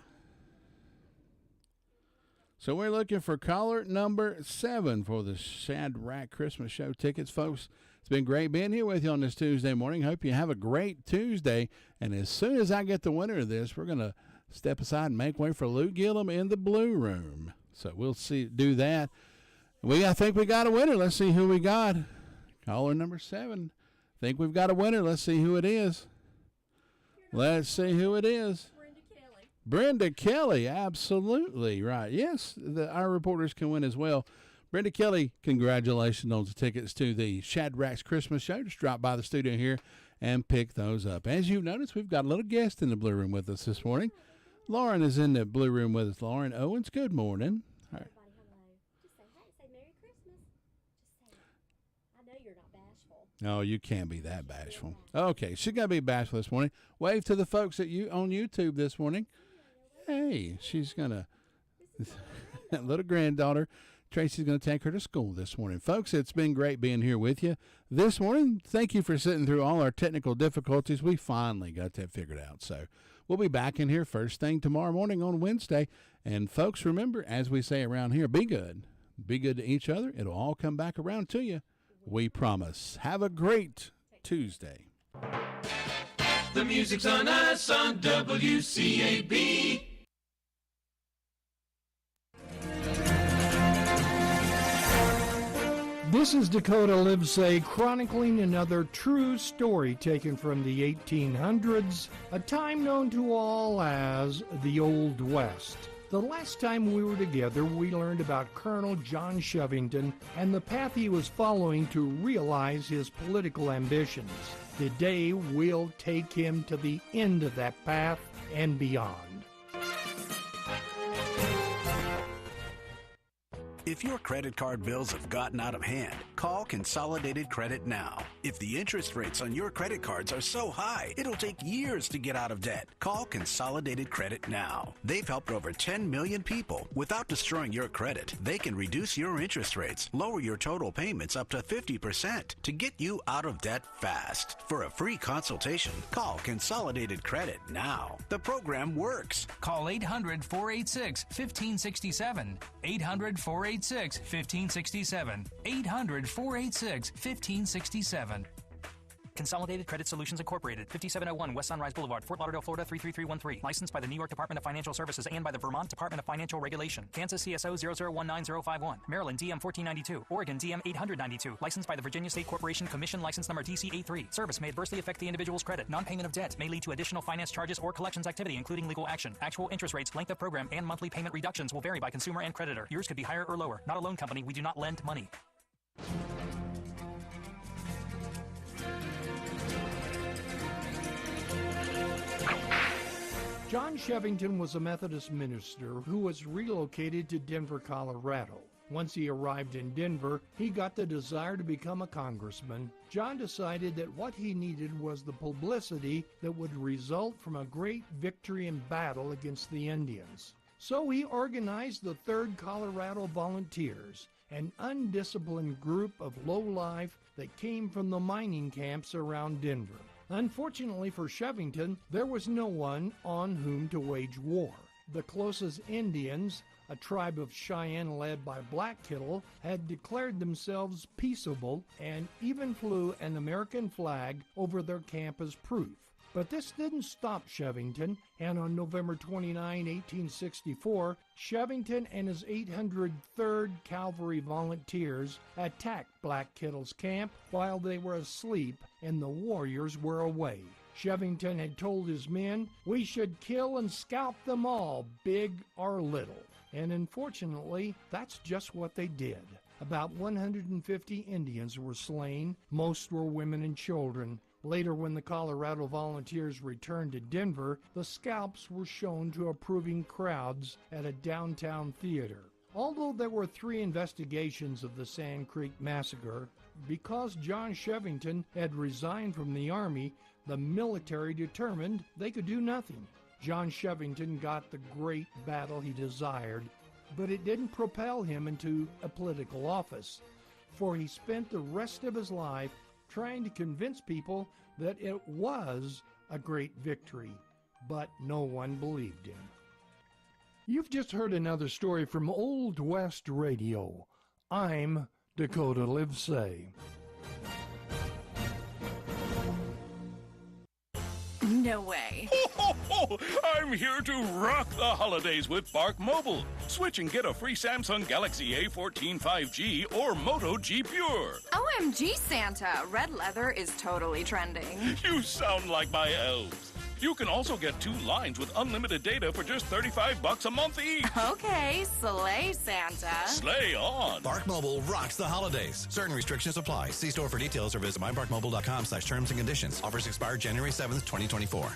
So we're looking for caller number 7 for the Shadrach Christmas Show tickets, folks. It's been great being here with you on this Tuesday morning. Hope you have a great Tuesday. And as soon as I get the winner of this, we're going to step aside and make way for Lou Gillum in the Blue Room. So we'll do that. I think we got a winner. Let's see who we got. Caller number 7. Think we've got a winner. Let's see who it is. Brenda Kelly, absolutely right. Yes, our reporters can win as well. Brenda Kelly, congratulations on the tickets to the Shadrach's Christmas Show. Just drop by the studio here and pick those up. As you've noticed, we've got a little guest in the Blue Room with us this morning. Lauren is in the Blue Room with us. Lauren Owens, good morning. All right. Oh, you can't be that bashful. Okay, she's going to be bashful this morning. Wave to the folks on YouTube this morning. Hey, she's going to, that little granddaughter, Tracy's going to take her to school this morning. Folks, it's been great being here with you this morning. Thank you for sitting through all our technical difficulties. We finally got that figured out. So we'll be back in here first thing tomorrow morning on Wednesday. And folks, remember, as we say around here, be good. Be good to each other. It'll all come back around to you. We promise. Have a great Tuesday. The music's on us on WCAB. This is Dakota Livesay chronicling another true story taken from the 1800s, a time known to all as the Old West. The last time we were together, we learned about Colonel John Shovington and the path he was following to realize his political ambitions. Today, we'll take him to the end of that path and beyond. If your credit card bills have gotten out of hand, call Consolidated Credit now. If the interest rates on your credit cards are so high, it'll take years to get out of debt. Call Consolidated Credit now. They've helped over 10 million people. Without destroying your credit, they can reduce your interest rates, lower your total payments up to 50% to get you out of debt fast. For a free consultation, call Consolidated Credit now. The program works. Call 800-486-1567. 800-486-1567. 800-486-1567. Consolidated Credit Solutions Incorporated, 5701 West Sunrise Boulevard, Fort Lauderdale, Florida 33313. Licensed by the New York Department of Financial Services and by the Vermont Department of Financial Regulation. Kansas CSO 0019051. Maryland DM 1492. Oregon DM 892. Licensed by the Virginia State Corporation Commission license number DC83. Service may adversely affect the individual's credit. Non-payment of debt may lead to additional finance charges or collections activity, including legal action. Actual interest rates, length of program, and monthly payment reductions will vary by consumer and creditor. Yours could be higher or lower. Not a loan company. We do not lend money. John Shovington was a Methodist minister who was relocated to Denver, Colorado. Once he arrived in Denver, he got the desire to become a congressman. John decided that what he needed was the publicity that would result from a great victory in battle against the Indians. So he organized the 3rd Colorado Volunteers, an undisciplined group of lowlife that came from the mining camps around Denver. Unfortunately for Shovington, there was no one on whom to wage war. The closest Indians, a tribe of Cheyenne led by Black Kettle, had declared themselves peaceable and even flew an American flag over their camp as proof. But this didn't stop Chevington, and on November 29, 1864, Chevington and his 803rd Cavalry Volunteers attacked Black Kettle's camp while they were asleep and the warriors were away. Chevington had told his men, "We should kill and scalp them all, big or little." And unfortunately, that's just what they did. About 150 Indians were slain. Most were women and children. Later, when the Colorado Volunteers returned to Denver, the scalps were shown to approving crowds at a downtown theater. Although there were 3 investigations of the Sand Creek Massacre, because John Chevington had resigned from the Army, the military determined they could do nothing. John Chevington got the great battle he desired, but it didn't propel him into a political office, for he spent the rest of his life trying to convince people that it was a great victory, but no one believed him. You've just heard another story from Old West Radio. I'm Dakota Livesay. No way. I'm here to rock the holidays with Bark Mobile. Switch and get a free Samsung Galaxy A14 5G or Moto G Pure. OMG, Santa. Red leather is totally trending. You sound like my elves. You can also get 2 lines with unlimited data for just $35 a month each. Okay, slay, Santa. Slay on. Bark Mobile rocks the holidays. Certain restrictions apply. See store for details or visit mybarkmobile.com/terms and conditions. Offers expire January 7th, 2024.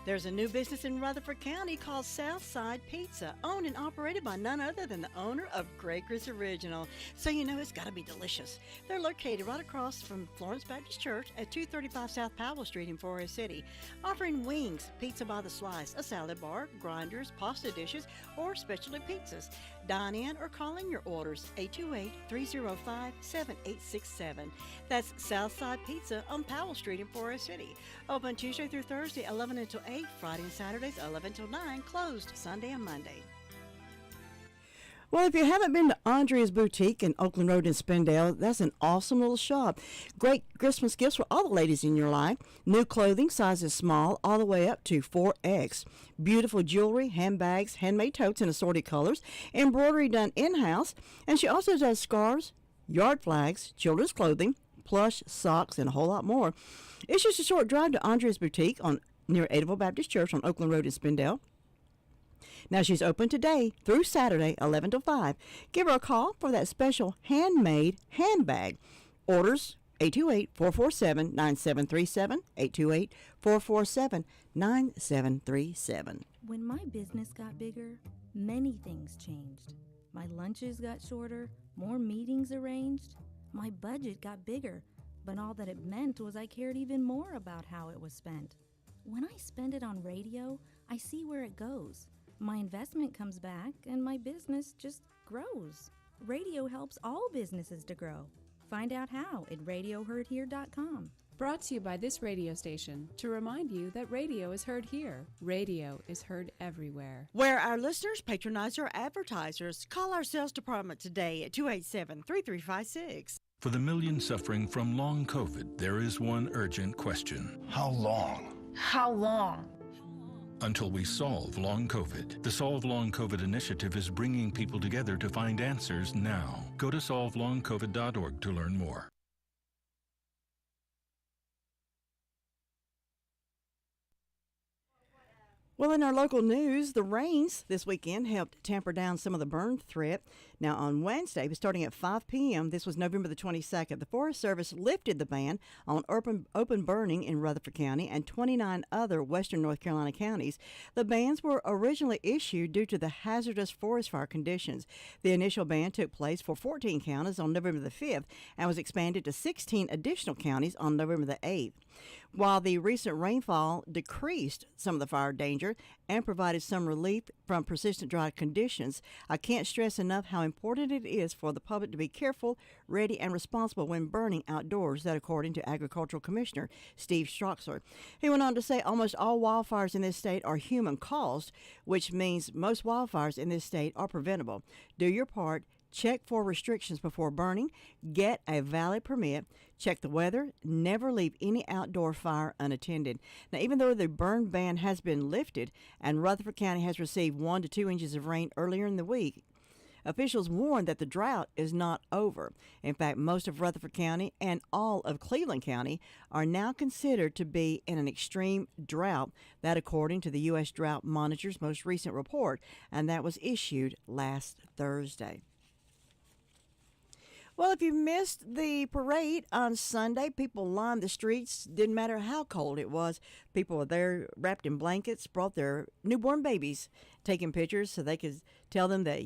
There's a new business in Rutherford County called Southside Pizza, owned and operated by none other than the owner of Gregor's Original. So you know it's got to be delicious. They're located right across from Florence Baptist Church at 235 South Powell Street in Forest City, offering wings, pizza by the slice, a salad bar, grinders, pasta dishes, or specialty pizzas. Dine in or call in your orders, 828-305-7867. That's Southside Pizza on Powell Street in Forest City. Open Tuesday through Thursday, 11 until 8, Friday and Saturdays, 11 till 9, closed Sunday and Monday. Well, if you haven't been to Andrea's Boutique in Oakland Road in Spindale, that's an awesome little shop. Great Christmas gifts for all the ladies in your life. New clothing, sizes small, all the way up to 4X. Beautiful jewelry, handbags, handmade totes in assorted colors, embroidery done in-house. And she also does scarves, yard flags, children's clothing, plush, socks, and a whole lot more. It's just a short drive to Andrea's Boutique near Adaville Baptist Church on Oakland Road in Spindale. Now, she's open today through Saturday, 11 to 5. Give her a call for that special handmade handbag. Orders, 828-447-9737, 828-447-9737. When my business got bigger, many things changed. My lunches got shorter, more meetings arranged. My budget got bigger, but all that it meant was I cared even more about how it was spent. When I spend it on radio, I see where it goes. My investment comes back, and my business just grows. Radio helps all businesses to grow. Find out how at radioheardhere.com. Brought to you by this radio station to remind you that radio is heard here. Radio is heard everywhere. Where our listeners patronize our advertisers. Call our sales department today at 287-3356. For the millions suffering from long COVID, there is one urgent question. How long? How long? Until we solve long COVID. The Solve Long COVID initiative is bringing people together to find answers now. Go to solvelongcovid.org to learn more. Well, in our local news, the rains this weekend helped tamper down some of the burn threat. Now, on Wednesday, starting at 5 p.m., this was November the 22nd, the Forest Service lifted the ban on open burning in Rutherford County and 29 other western North Carolina counties. The bans were originally issued due to the hazardous forest fire conditions. The initial ban took place for 14 counties on November the 5th and was expanded to 16 additional counties on November the 8th. While the recent rainfall decreased some of the fire danger and provided some relief from persistent dry conditions, I can't stress enough how important it is for the public to be careful, ready, and responsible when burning outdoors, that according to Agricultural Commissioner Steve Stroxler. He went on to say almost all wildfires in this state are human-caused, which means most wildfires in this state are preventable. Do your part. Check for restrictions before burning. Get a valid permit. Check the weather. Never leave any outdoor fire unattended. Now, even though the burn ban has been lifted and Rutherford County has received 1 to 2 inches of rain earlier in the week, officials warn that the drought is not over. In fact, most of Rutherford County and all of Cleveland County are now considered to be in an extreme drought, that according to the U.S. Drought Monitor's most recent report, and that was issued last Thursday. Well, if you missed the parade on Sunday, people lined the streets. Didn't matter how cold it was. People were there wrapped in blankets, brought their newborn babies, taking pictures so they could tell them that,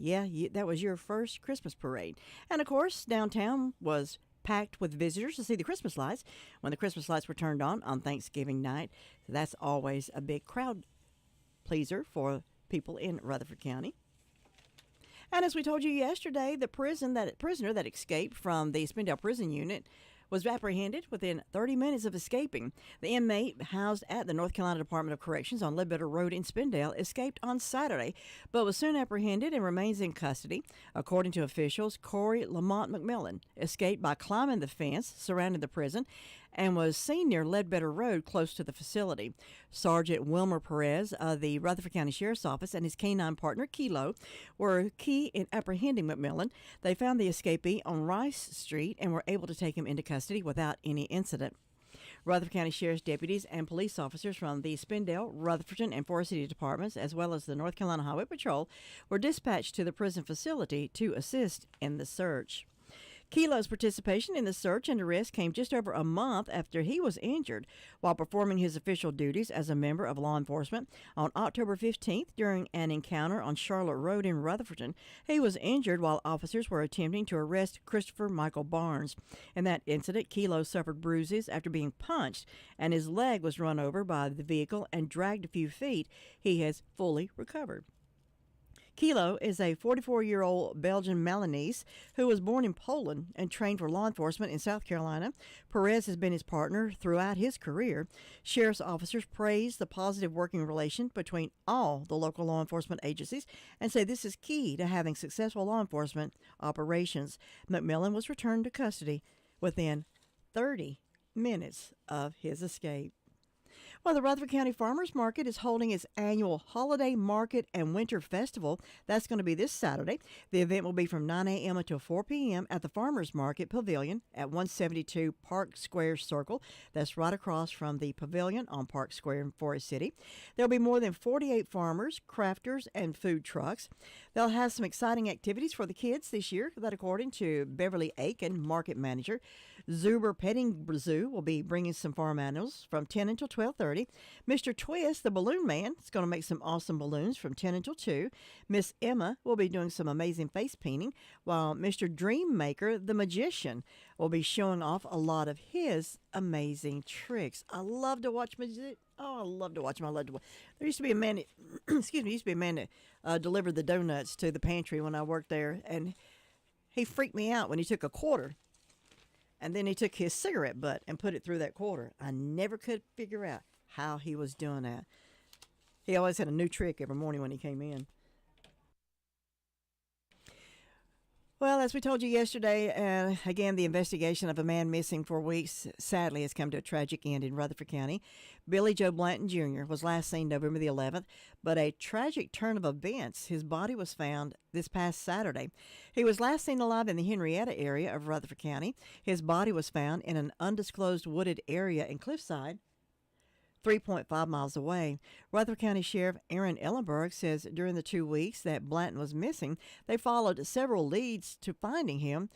that was your first Christmas parade. And, of course, downtown was packed with visitors to see the Christmas lights when the Christmas lights were turned on Thanksgiving night. So that's always a big crowd pleaser for people in Rutherford County. And as we told you yesterday, the prisoner that escaped from the Spindale Prison Unit was apprehended within 30 minutes of escaping. The inmate housed at the North Carolina Department of Corrections on Ledbetter Road in Spindale escaped on Saturday, but was soon apprehended and remains in custody. According to officials, Corey Lamont McMillan escaped by climbing the fence surrounding the prison and was seen near Ledbetter Road close to the facility. Sergeant Wilmer Perez of the Rutherford County Sheriff's Office and his canine partner, Kilo, were key in apprehending McMillan. They found the escapee on Rice Street and were able to take him into custody without any incident. Rutherford County Sheriff's deputies and police officers from the Spindale, Rutherfordton, and Forest City departments, as well as the North Carolina Highway Patrol, were dispatched to the prison facility to assist in the search. Kilo's participation in the search and arrest came just over a month after he was injured while performing his official duties as a member of law enforcement. On October 15th, during an encounter on Charlotte Road in Rutherfordton, he was injured while officers were attempting to arrest Christopher Michael Barnes. In that incident, Kilo suffered bruises after being punched, and his leg was run over by the vehicle and dragged a few feet. He has fully recovered. Kilo is a 44-year-old Belgian Milanese who was born in Poland and trained for law enforcement in South Carolina. Perez has been his partner throughout his career. Sheriff's officers praise the positive working relation between all the local law enforcement agencies and say this is key to having successful law enforcement operations. McMillan was returned to custody within 30 minutes of his escape. Well, the Rutherford County Farmers Market is holding its annual Holiday Market and Winter Festival. That's going to be this Saturday. The event will be from 9 a.m. until 4 p.m. at the Farmers Market Pavilion at 172 Park Square Circle. That's right across from the Pavilion on Park Square in Forest City. There'll be more than 48 farmers, crafters, and food trucks. They'll have some exciting activities for the kids this year, that according to Beverly Aiken, market manager. Zuber Petting Zoo will be bringing some farm animals from 10 until 12:30. Mr. Twist, the balloon man, is going to make some awesome balloons from 10 until 2. Miss Emma will be doing some amazing face painting, while Mr. Dream Maker, the magician, will be showing off a lot of his amazing tricks. I love to watch magic. Oh, I love to watch him. I love to watch. There used to be a man that delivered the donuts to the pantry when I worked there, and he freaked me out when he took a quarter. And then he took his cigarette butt and put it through that quarter. I never could figure out how he was doing that. He always had a new trick every morning when he came in. Well, as we told you yesterday, again, the investigation of a man missing for weeks sadly has come to a tragic end in Rutherford County. Billy Joe Blanton Jr. was last seen November the 11th, but a tragic turn of events. His body was found this past Saturday. He was last seen alive in the Henrietta area of Rutherford County. His body was found in an undisclosed wooded area in Cliffside, 3.5 miles away. Rutherford County Sheriff Aaron Ellenberg says during the 2 weeks that Blanton was missing, they followed several leads to finding him,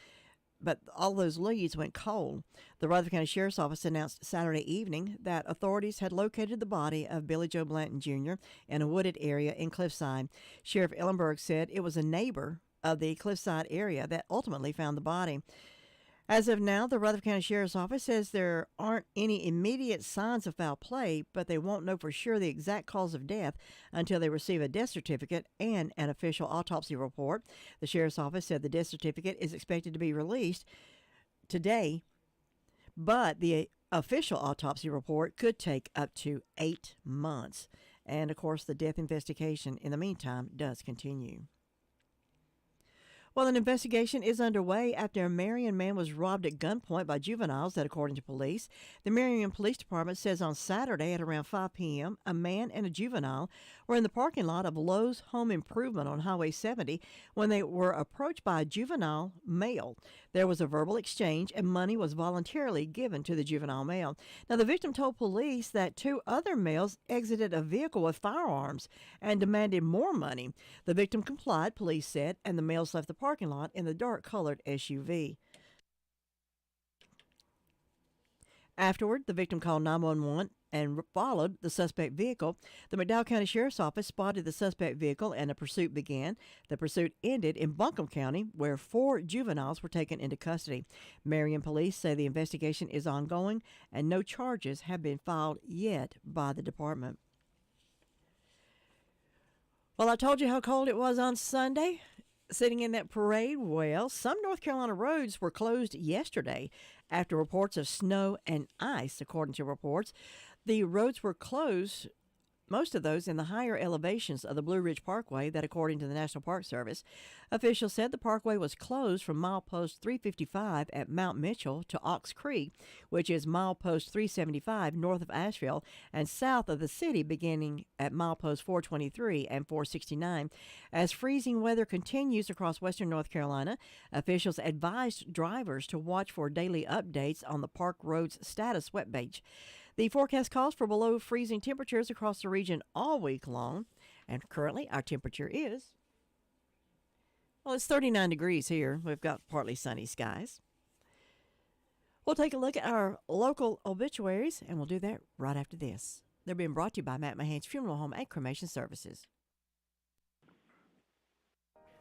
but all those leads went cold. The Rutherford County Sheriff's Office announced Saturday evening that authorities had located the body of Billy Joe Blanton Jr. in a wooded area in Cliffside. Sheriff Ellenberg said it was a neighbor of the Cliffside area that ultimately found the body. As of now, the Rutherford County Sheriff's Office says there aren't any immediate signs of foul play, but they won't know for sure the exact cause of death until they receive a death certificate and an official autopsy report. The Sheriff's Office said the death certificate is expected to be released today, but the official autopsy report could take up to 8 months. And, of course, the death investigation in the meantime does continue. Well, an investigation is underway after a Marion man was robbed at gunpoint by juveniles, that according to police. The Marion Police Department says on Saturday at around 5 p.m., a man and a juvenile were in the parking lot of Lowe's Home Improvement on Highway 70 when they were approached by a juvenile male. There was a verbal exchange and money was voluntarily given to the juvenile male. Now, the victim told police that 2 other males exited a vehicle with firearms and demanded more money. The victim complied, police said, and the males left the parking lot in the dark-colored SUV. Afterward, the victim called 911 and followed the suspect vehicle. The McDowell County Sheriff's Office spotted the suspect vehicle and a pursuit began. The pursuit ended in Buncombe County, where 4 juveniles were taken into custody. Marion police say the investigation is ongoing and no charges have been filed yet by the department. Well, I told you how cold it was on Sunday. Sitting in that parade, well, some North Carolina roads were closed yesterday after reports of snow and ice, according to reports. The roads were closed, most of those in the higher elevations of the Blue Ridge Parkway, that according to the National Park Service. Officials said the parkway was closed from milepost 355 at Mount Mitchell to Ox Creek, which is milepost 375 north of Asheville and south of the city, beginning at milepost 423 and 469. As freezing weather continues across western North Carolina, officials advised drivers to watch for daily updates on the park road's status webpage. The forecast calls for below freezing temperatures across the region all week long, and currently our temperature is, well, it's 39 degrees here. We've got partly sunny skies. We'll take a look at our local obituaries, and we'll do that right after this. They're being brought to you by Matt Mahan's Funeral Home and Cremation Services.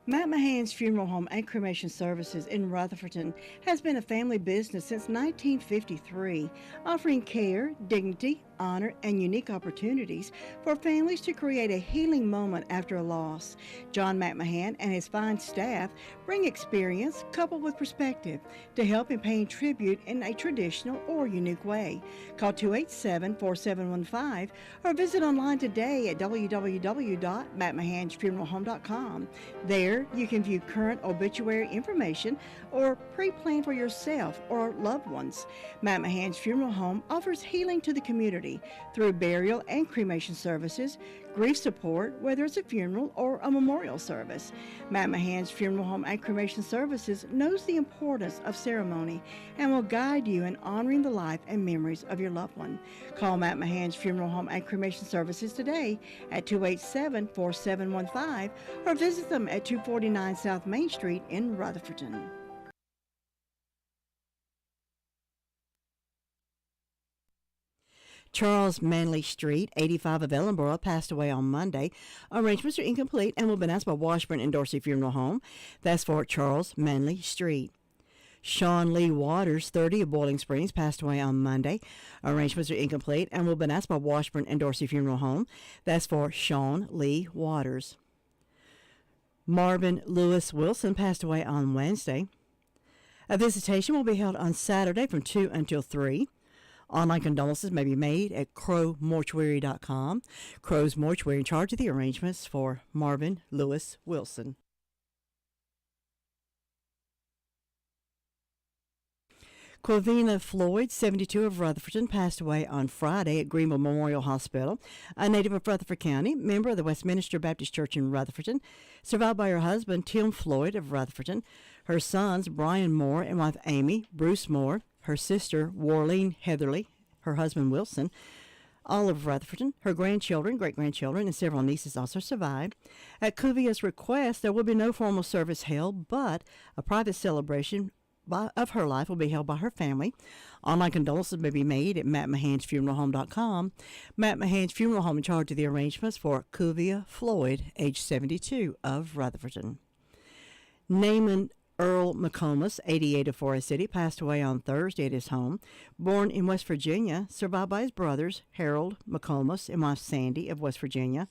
Matt Mahan's Funeral Home and Cremation Services in Rutherfordton has been a family business since 1953, offering care, dignity, honor, and unique opportunities for families to create a healing moment after a loss. John McMahon and his fine staff bring experience coupled with perspective to help in paying tribute in a traditional or unique way. Call 287-4715 or visit online today at www.mattmahansfuneralhome.com. There, you can view current obituary information or pre-plan for yourself or loved ones. Matt Mahan's Funeral Home offers healing to the community through burial and cremation services, grief support, whether it's a funeral or a memorial service. Matt Mahan's Funeral Home and Cremation Services knows the importance of ceremony and will guide you in honoring the life and memories of your loved one. Call Matt Mahan's Funeral Home and Cremation Services today at 287-4715 or visit them at 249 South Main Street in Rutherfordton. Charles Manley Street, 85 of Ellenboro, passed away on Monday. Arrangements are incomplete and will be announced by Washburn and Dorsey Funeral Home. That's for Charles Manley Street. Sean Lee Waters, 30 of Boiling Springs, passed away on Monday. Arrangements are incomplete and will be announced by Washburn and Dorsey Funeral Home. That's for Sean Lee Waters. Marvin Lewis Wilson passed away on Wednesday. A visitation will be held on Saturday from 2 until 3. Online condolences may be made at crowmortuary.com. Crow's Mortuary in charge of the arrangements for Marvin Lewis Wilson. Quavina Floyd, 72 of Rutherfordton, passed away on Friday at Greenville Memorial Hospital. A native of Rutherford County, member of the Westminster Baptist Church in Rutherfordton, survived by her husband, Tim Floyd of Rutherfordton, her sons, Brian Moore and wife Amy, Bruce Moore, her sister, Warlene Heatherly, her husband, Wilson, all of Rutherfordton, her grandchildren, great-grandchildren, and several nieces also survived. At Cuvia's request, there will be no formal service held, but a private celebration of her life will be held by her family. Online condolences may be made at mattmahansfuneralhome.com. Matt Mahan's Funeral Home in charge of the arrangements for Cuvia Floyd, age 72, of Rutherfordton. Naaman Earl McComas, 88 of Forest City, passed away on Thursday at his home. Born in West Virginia, survived by his brothers, Harold McComas and wife Sandy of West Virginia.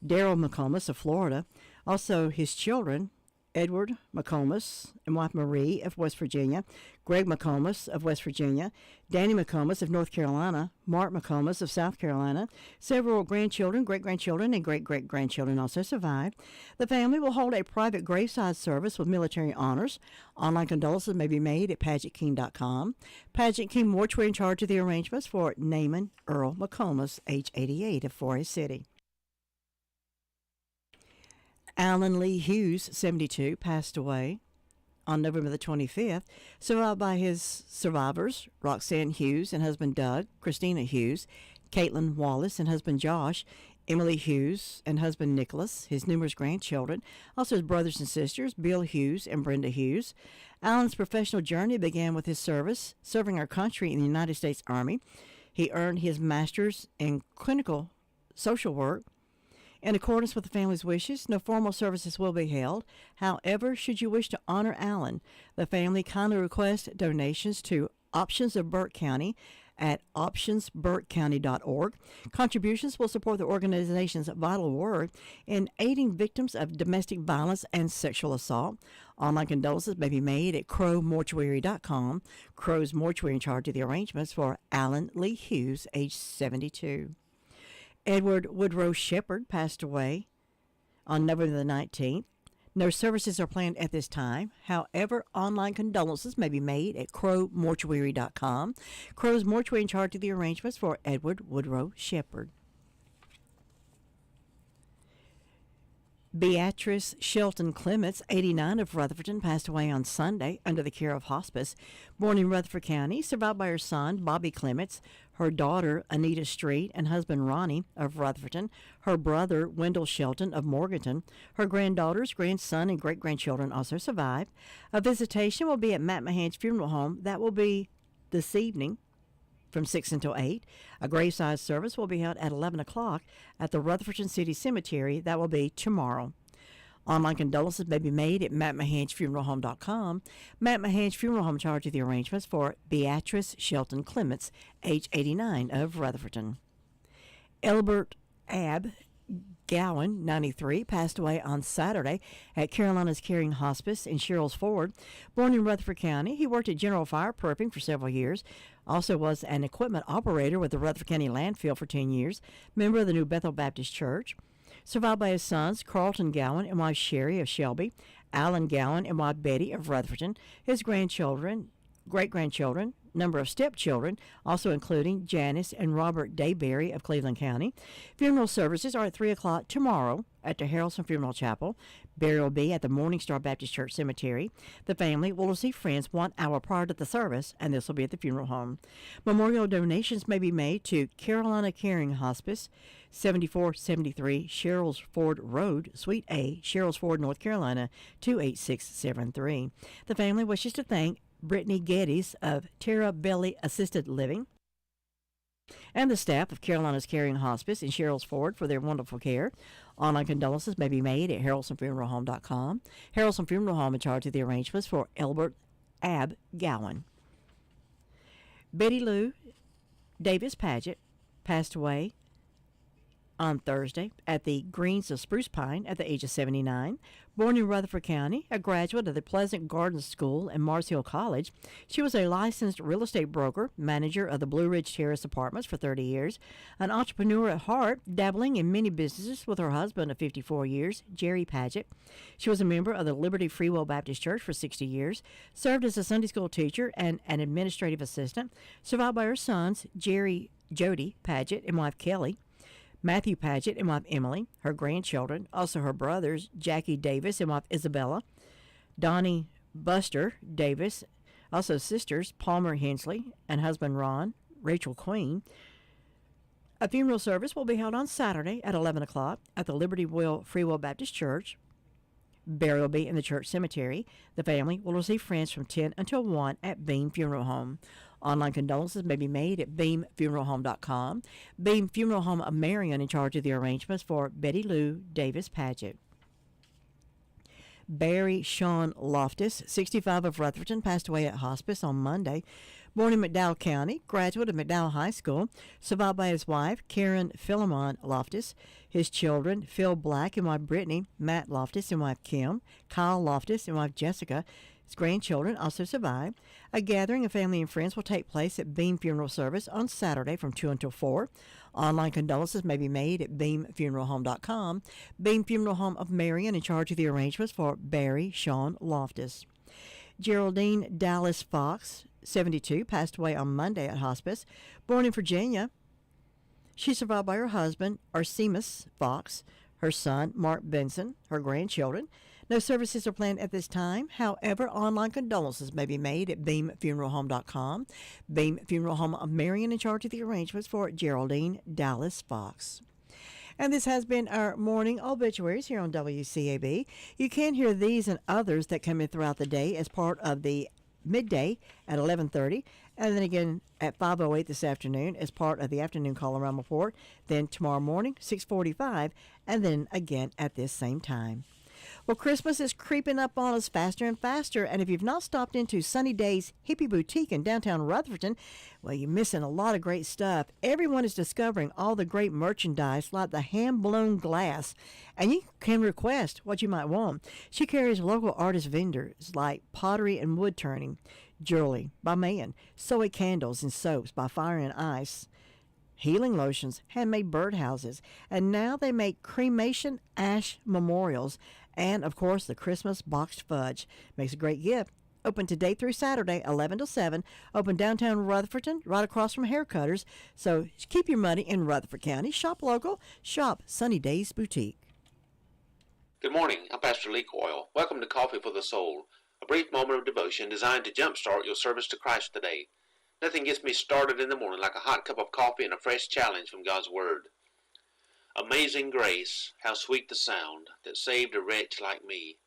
Daryl McComas of Florida. Also his children, Edward McComas and wife Marie of West Virginia, Greg McComas of West Virginia, Danny McComas of North Carolina, Mark McComas of South Carolina. Several grandchildren, great-grandchildren, and great-great-grandchildren also survived. The family will hold a private graveside service with military honors. Online condolences may be made at pageantking.com. Pageant King Mortuary in charge of the arrangements for Naaman Earl McComas, age 88 of Forest City. Alan Lee Hughes, 72, passed away on November the 25th, survived by his survivors, Roxanne Hughes and husband Doug, Christina Hughes, Caitlin Wallace and husband Josh, Emily Hughes and husband Nicholas, his numerous grandchildren, also his brothers and sisters, Bill Hughes and Brenda Hughes. Alan's professional journey began with his service, serving our country in the United States Army. He earned his master's in clinical social work. In accordance with the family's wishes, no formal services will be held. However, should you wish to honor Alan, the family kindly requests donations to Options of Burke County at optionsburkecounty.org. Contributions will support the organization's vital work in aiding victims of domestic violence and sexual assault. Online condolences may be made at crowmortuary.com. Crow's Mortuary in charge of the arrangements for Alan Lee Hughes, age 72. Edward Woodrow Shepard passed away on November the 19th. No services are planned at this time. However, online condolences may be made at crowmortuary.com. Crow's Mortuary in charge of the arrangements for Edward Woodrow Shepard. Beatrice Shelton Clements, 89 of Rutherford, passed away on Sunday under the care of hospice. Born in Rutherford County, survived by her son, Bobby Clements, her daughter, Anita Street, and husband, Ronnie of Rutherford, her brother, Wendell Shelton of Morganton. Her granddaughters, grandson, and great-grandchildren also survived. A visitation will be at Matt Mahan's funeral home. That will be this evening from 6 until 8. A graveside service will be held at 11 o'clock at the Rutherford City Cemetery. That will be tomorrow. Online condolences may be made at mattmahansfuneralhome.com. Matt Mahan's Funeral Home in charge of the arrangements for Beatrice Shelton Clements, age 89 of Rutherford. Elbert Ab Gowan, 93, passed away on Saturday at Carolina's Caring Hospice in Sherrills Ford. Born in Rutherford County, he worked at General Fire Prepping for several years. Also was an equipment operator with the Rutherford County Landfill for 10 years. Member of the New Bethel Baptist Church. Survived by his sons, Carlton Gowan and wife Sherry of Shelby, Alan Gowan and wife Betty of Rutherford, his grandchildren, great-grandchildren, number of stepchildren, also including Janice and Robert Dayberry of Cleveland County. Funeral services are at 3 o'clock tomorrow at the Harrelson Funeral Chapel. Burial will be at the Morning Star Baptist Church Cemetery. The family will receive friends 1 hour prior to the service, and this will be at the funeral home. Memorial donations may be made to Carolina Caring Hospice, 7473 Sherrills Ford Road, Suite A, Sherrills Ford, North Carolina, 28673. The family wishes to thank Brittany Geddes of Terra Belli Assisted Living and the staff of Carolina's Caring Hospice in Sherrills Ford for their wonderful care. Online condolences may be made at harrelsonfuneralhome.com. Harrelson Funeral Home in charge of the arrangements for Elbert Ab Gowan. Betty Lou Davis Paget passed away on Thursday at the Greens of Spruce Pine at the age of 79. Born in Rutherford County, a graduate of the Pleasant Garden School and Mars Hill College, she was a licensed real estate broker, manager of the Blue Ridge Terrace Apartments for 30 years, an entrepreneur at heart, dabbling in many businesses with her husband of 54 years, Jerry Paget. She was a member of the Liberty Free Will Baptist Church for 60 years, served as a Sunday school teacher and an administrative assistant, survived by her sons, Jody Paget and wife Kelly, Matthew Paget and wife Emily, her grandchildren, also her brothers, Jackie Davis and wife Isabella, Donnie Buster Davis, also sisters, Palmer Hensley and husband Ron, Rachel Queen. A funeral service will be held on Saturday at 11 o'clock at the Liberty Free Will Baptist Church. Burial will be in the church cemetery. The family will receive friends from 10 until 1 at Beam Funeral Home. Online condolences may be made at beamfuneralhome.com. Beam Funeral Home of Marion in charge of the arrangements for Betty Lou Davis Paget. Barry Sean Loftus, 65, of Rutherford, passed away at hospice on Monday. Born in McDowell County, graduate of McDowell High School, survived by his wife, Karen Philemon Loftus, his children, Phil Black and wife Brittany, Matt Loftus and wife Kim, Kyle Loftus and wife Jessica. His grandchildren also survive. A gathering of family and friends will take place at Beam Funeral Service on Saturday from 2 until 4. Online condolences may be made at beamfuneralhome.com. Beam Funeral Home of Marion in charge of the arrangements for Barry Sean Loftus. Geraldine Dallas Fox, 72, passed away on Monday at hospice. Born in Virginia, she survived by her husband, Arsemus Fox, her son, Mark Benson, her grandchildren. No services are planned at this time. However, online condolences may be made at beamfuneralhome.com. Beam Funeral Home of Marion in charge of the arrangements for Geraldine Dallas Fox. And this has been our morning obituaries here on WCAB. You can hear these and others that come in throughout the day as part of the midday at 11:30, and then again at 5:08 this afternoon as part of the afternoon call-around report, then tomorrow morning, 6:45, and then again at this same time. Well, Christmas is creeping up on us faster and faster, and if you've not stopped into Sunny Days Hippie Boutique in downtown Rutherford, well, you're missing a lot of great stuff. Everyone is discovering all the great merchandise like the hand-blown glass, and you can request what you might want. She carries local artist vendors like pottery and wood turning, jewelry by man, soy candles and soaps by Fire and Ice, healing lotions, handmade birdhouses, and now they make cremation ash memorials, and, of course, the Christmas boxed fudge. Makes a great gift. Open today through Saturday, 11 to 7. Open downtown Rutherford, right across from Hair Cutters. So keep your money in Rutherford County. Shop local. Shop Sunny Days Boutique. Good morning. I'm Pastor Lee Coyle. Welcome to Coffee for the Soul, a brief moment of devotion designed to jumpstart your service to Christ today. Nothing gets me started in the morning like a hot cup of coffee and a fresh challenge from God's Word. Amazing grace, how sweet the sound that saved a wretch like me.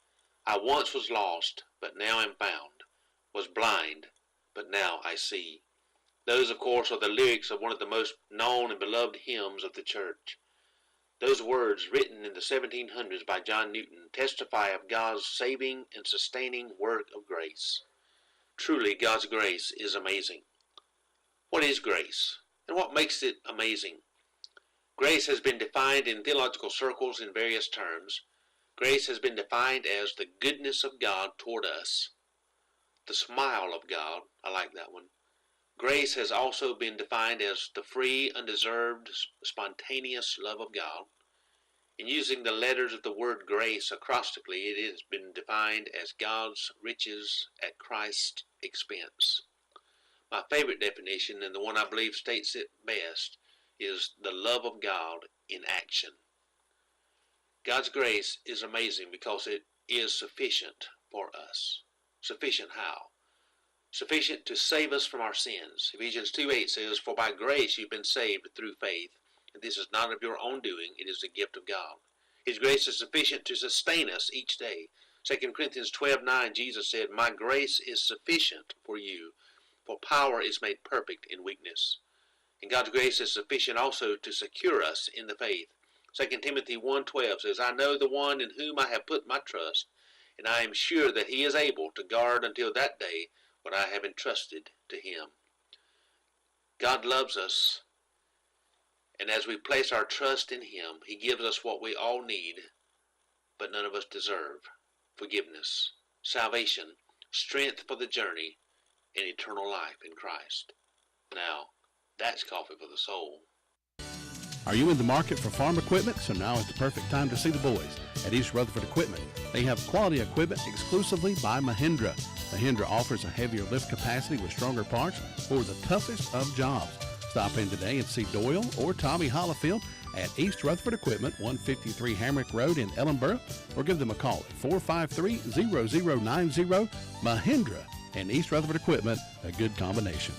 I once was lost, but now am found, was blind, but now I see. Those, of course, are the lyrics of one of the most known and beloved hymns of the church. Those words, written in the 1700s by John Newton, testify of God's saving and sustaining work of grace. Truly, God's grace is amazing. What is grace, and what makes it amazing? Grace has been defined in theological circles in various terms. Grace has been defined as the goodness of God toward us. The smile of God, I like that one. Grace has also been defined as the free, undeserved, spontaneous love of God. In using the letters of the word grace acrostically, it has been defined as God's riches at Christ's expense. My favorite definition, and the one I believe states it best, is the love of God in action. God's grace is amazing because it is sufficient for us. Sufficient how? Sufficient to save us from our sins. Ephesians 2:8 says, "For by grace you've been saved through faith, and this is not of your own doing, it is a gift of God." His grace is sufficient to sustain us each day. 2 Corinthians 12:9, Jesus said, "My grace is sufficient for you, for power is made perfect in weakness." And God's grace is sufficient also to secure us in the faith. 2 Timothy 1:12 says, "I know the one in whom I have put my trust, and I am sure that he is able to guard until that day what I have entrusted to him." God loves us, and as we place our trust in him, he gives us what we all need, but none of us deserve: forgiveness, salvation, strength for the journey, and eternal life in Christ. Now, that's Coffee for the Soul. Are you in the market for farm equipment? So now is the perfect time to see the boys at East Rutherford Equipment. They have quality equipment exclusively by Mahindra. Mahindra offers a heavier lift capacity with stronger parts for the toughest of jobs. Stop in today and see Doyle or Tommy Hollifield at East Rutherford Equipment, 153 Hamrick Road in Ellenboro, or give them a call at 453-0090. Mahindra and East Rutherford Equipment, a good combination.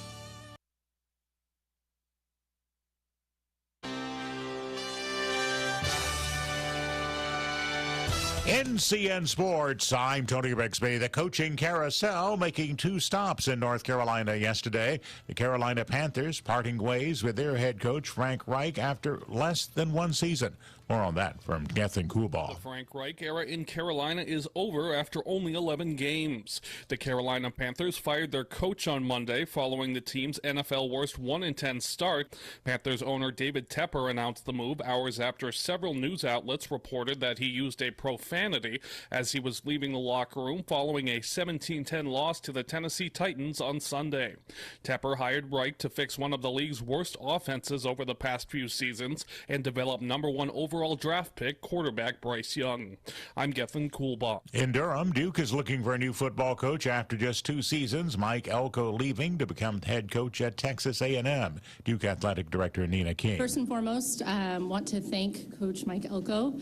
NCN Sports, I'm Tony Bixby. The coaching carousel making 2 stops in North Carolina yesterday. The Carolina Panthers parting ways with their head coach Frank Reich after less than 1 season. More on that from Gethin Coolball. The Frank Reich era in Carolina is over after only 11 games. The Carolina Panthers fired their coach on Monday following the team's NFL worst 1-10 start. Panthers owner David Tepper announced the move hours after several news outlets reported that he used a profanity as he was leaving the locker room following a 17-10 loss to the Tennessee Titans on Sunday. Tepper hired Reich to fix one of the league's worst offenses over the past few seasons and develop number 1 overall draft pick quarterback Bryce Young. I'm Gethin Coolball. In Durham, Duke is looking for a new football coach after just 2 seasons. Mike Elko leaving to become head coach at Texas A&M. Duke Athletic Director Nina King. First and foremost, want to thank Coach Mike Elko.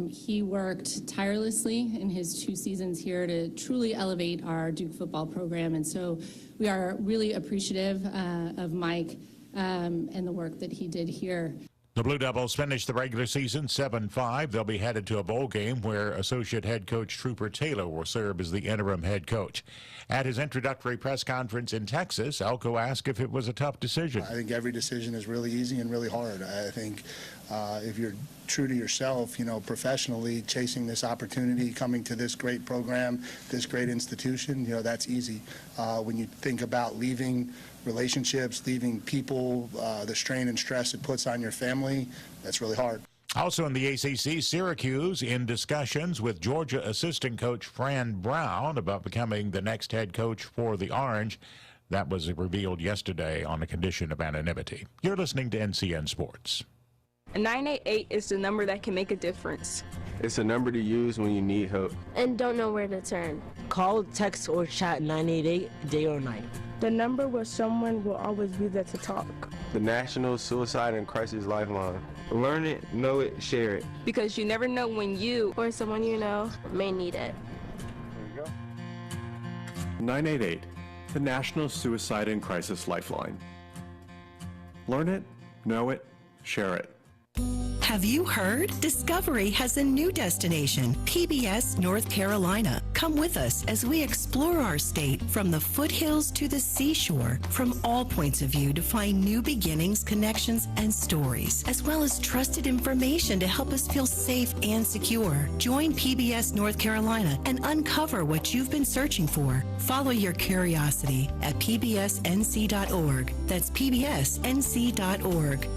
He worked tirelessly in his 2 seasons here to truly elevate our Duke football program, and so we are really appreciative of Mike and the work that he did here. The Blue Devils finished the regular season 7-5. They'll be headed to a bowl game where associate head coach Trooper Taylor will serve as the interim head coach. At his introductory press conference in Texas, Elko asked if it was a tough decision. I think every decision is really easy and really hard. I think if you're true to yourself, professionally chasing this opportunity, coming to this great program, this great institution, that's easy. When you think about leaving relationships, leaving people, the strain and stress it puts on your family, that's really hard. Also in the ACC, Syracuse in discussions with Georgia assistant coach Fran Brown about becoming the next head coach for the Orange. That was revealed yesterday on a condition of anonymity. You're listening to NCN Sports. 988 is the number that can make a difference. It's a number to use when you need help and don't know where to turn. Call, text, or chat 988 day or night. The number where someone will always be there to talk. The National Suicide and Crisis Lifeline. Learn it, know it, share it. Because you never know when you or someone you know may need it. There you go. 988, the National Suicide and Crisis Lifeline. Learn it, know it, share it. Have you heard? Discovery has a new destination, PBS North Carolina. Come with us as we explore our state from the foothills to the seashore, from all points of view to find new beginnings, connections, and stories, as well as trusted information to help us feel safe and secure. Join PBS North Carolina and uncover what you've been searching for. Follow your curiosity at pbsnc.org. That's pbsnc.org.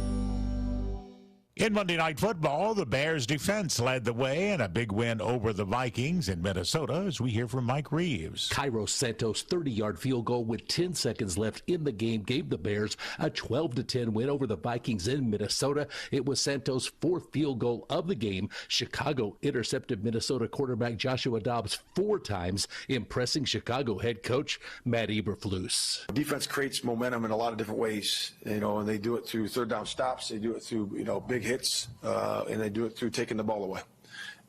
In Monday Night Football, the Bears defense led the way in a big win over the Vikings in Minnesota, as we hear from Mike Reeves. Cairo Santos' 30-yard field goal with 10 seconds left in the game gave the Bears a 12-10 win over the Vikings in Minnesota. It was Santos' 4th field goal of the game. Chicago intercepted Minnesota quarterback Joshua Dobbs 4 times, impressing Chicago head coach Matt Eberflus. Defense creates momentum in a lot of different ways, and they do it through third down stops. They do it through, big hits, and they do it through taking the ball away.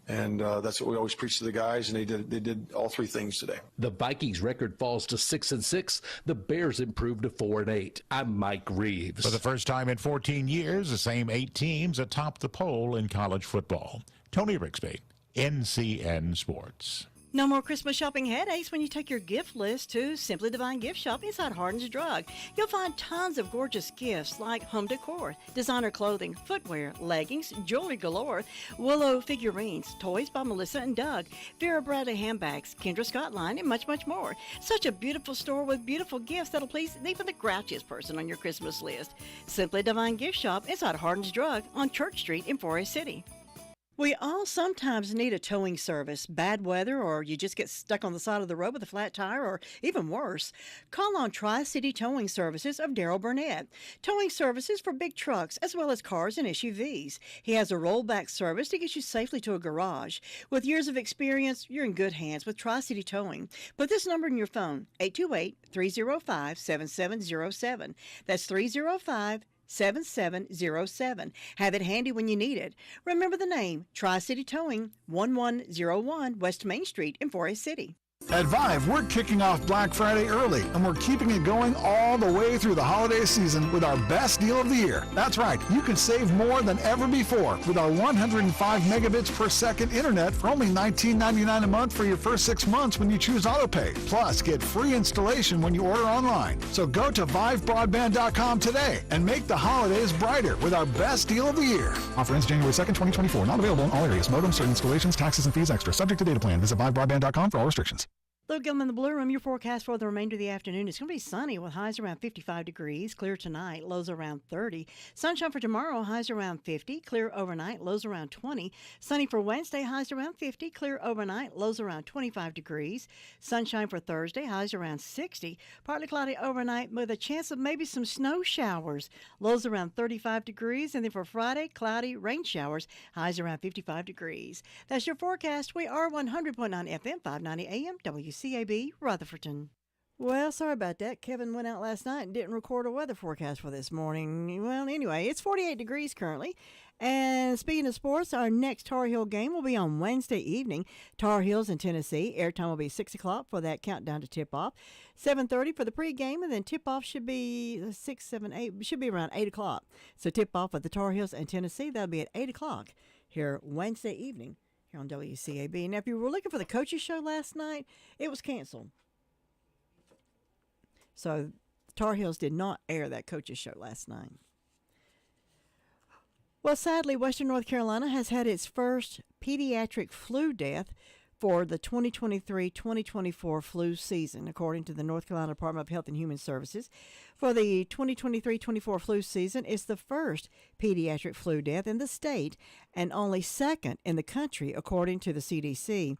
And that's what we always preach to the guys, and they did all 3 things today. The Vikings record falls to 6-6. The Bears improved to 4-8. I'm Mike Reeves. For the first time in 14 years, the same 8 teams atop the poll in college football. Tony Rixby, NCN Sports. No more Christmas shopping headaches when you take your gift list to Simply Divine Gift Shop inside Hardin's Drug. You'll find tons of gorgeous gifts like home decor, designer clothing, footwear, leggings, jewelry galore, Willow figurines, toys by Melissa and Doug, Vera Bradley handbags, Kendra Scott line, and much, much more. Such a beautiful store with beautiful gifts that'll please even the grouchiest person on your Christmas list. Simply Divine Gift Shop inside Hardin's Drug on Church Street in Forest City. We all sometimes need a towing service, bad weather, or you just get stuck on the side of the road with a flat tire, or even worse. Call on Tri-City Towing Services of Darrell Burnett. Towing services for big trucks as well as cars and SUVs. He has a rollback service to get you safely to a garage. With years of experience, you're in good hands with Tri-City Towing. Put this number in your phone, 828-305-7707. That's 305-7707. Have it handy when you need it. Remember the name, Tri-City Towing, 1101 West Main Street in Forest City. At Vive, we're kicking off Black Friday early, and we're keeping it going all the way through the holiday season with our best deal of the year. That's right, you can save more than ever before with our 105 megabits per second internet for only $19.99 a month for your first 6 months when you choose AutoPay. Plus, get free installation when you order online. So go to vivebroadband.com today and make the holidays brighter with our best deal of the year. Offer ends January 2nd, 2024. Not available in all areas. Modem, certain installations, taxes, and fees extra. Subject to data plan. Visit vivebroadband.com for all restrictions. Lou Gilman, the Blue Room, your forecast for the remainder of the afternoon. It's going to be sunny with highs around 55 degrees, clear tonight, lows around 30. Sunshine for tomorrow, highs around 50, clear overnight, lows around 20. Sunny for Wednesday, highs around 50, clear overnight, lows around 25 degrees. Sunshine for Thursday, highs around 60, partly cloudy overnight with a chance of maybe some snow showers, lows around 35 degrees. And then for Friday, cloudy rain showers, highs around 55 degrees. That's your forecast. We are 100.9 FM, 590 AM, WCAB, Rutherfordton. Well, sorry about that. Kevin went out last night and didn't record a weather forecast for this morning. Well, anyway, it's 48 degrees currently. And speaking of sports, our next Tar Heel game will be on Wednesday evening. Tar Heels in Tennessee. Airtime will be 6 o'clock for that countdown to tip-off. 7:30 for the pregame, and then tip-off should be 6, 7, 8. Should be around 8 o'clock. So tip-off of the Tar Heels in Tennessee, that'll be at 8 o'clock here Wednesday evening here on WCAB. Now, if you were looking for the coaches show last night, it was canceled. So Tar Heels did not air that coaches show last night. Well, sadly, Western North Carolina has had its first pediatric flu death for the 2023-2024 flu season, according to the North Carolina Department of Health and Human Services. For the 2023-24 flu season, it's the first pediatric flu death in the state and only second in the country, according to the CDC.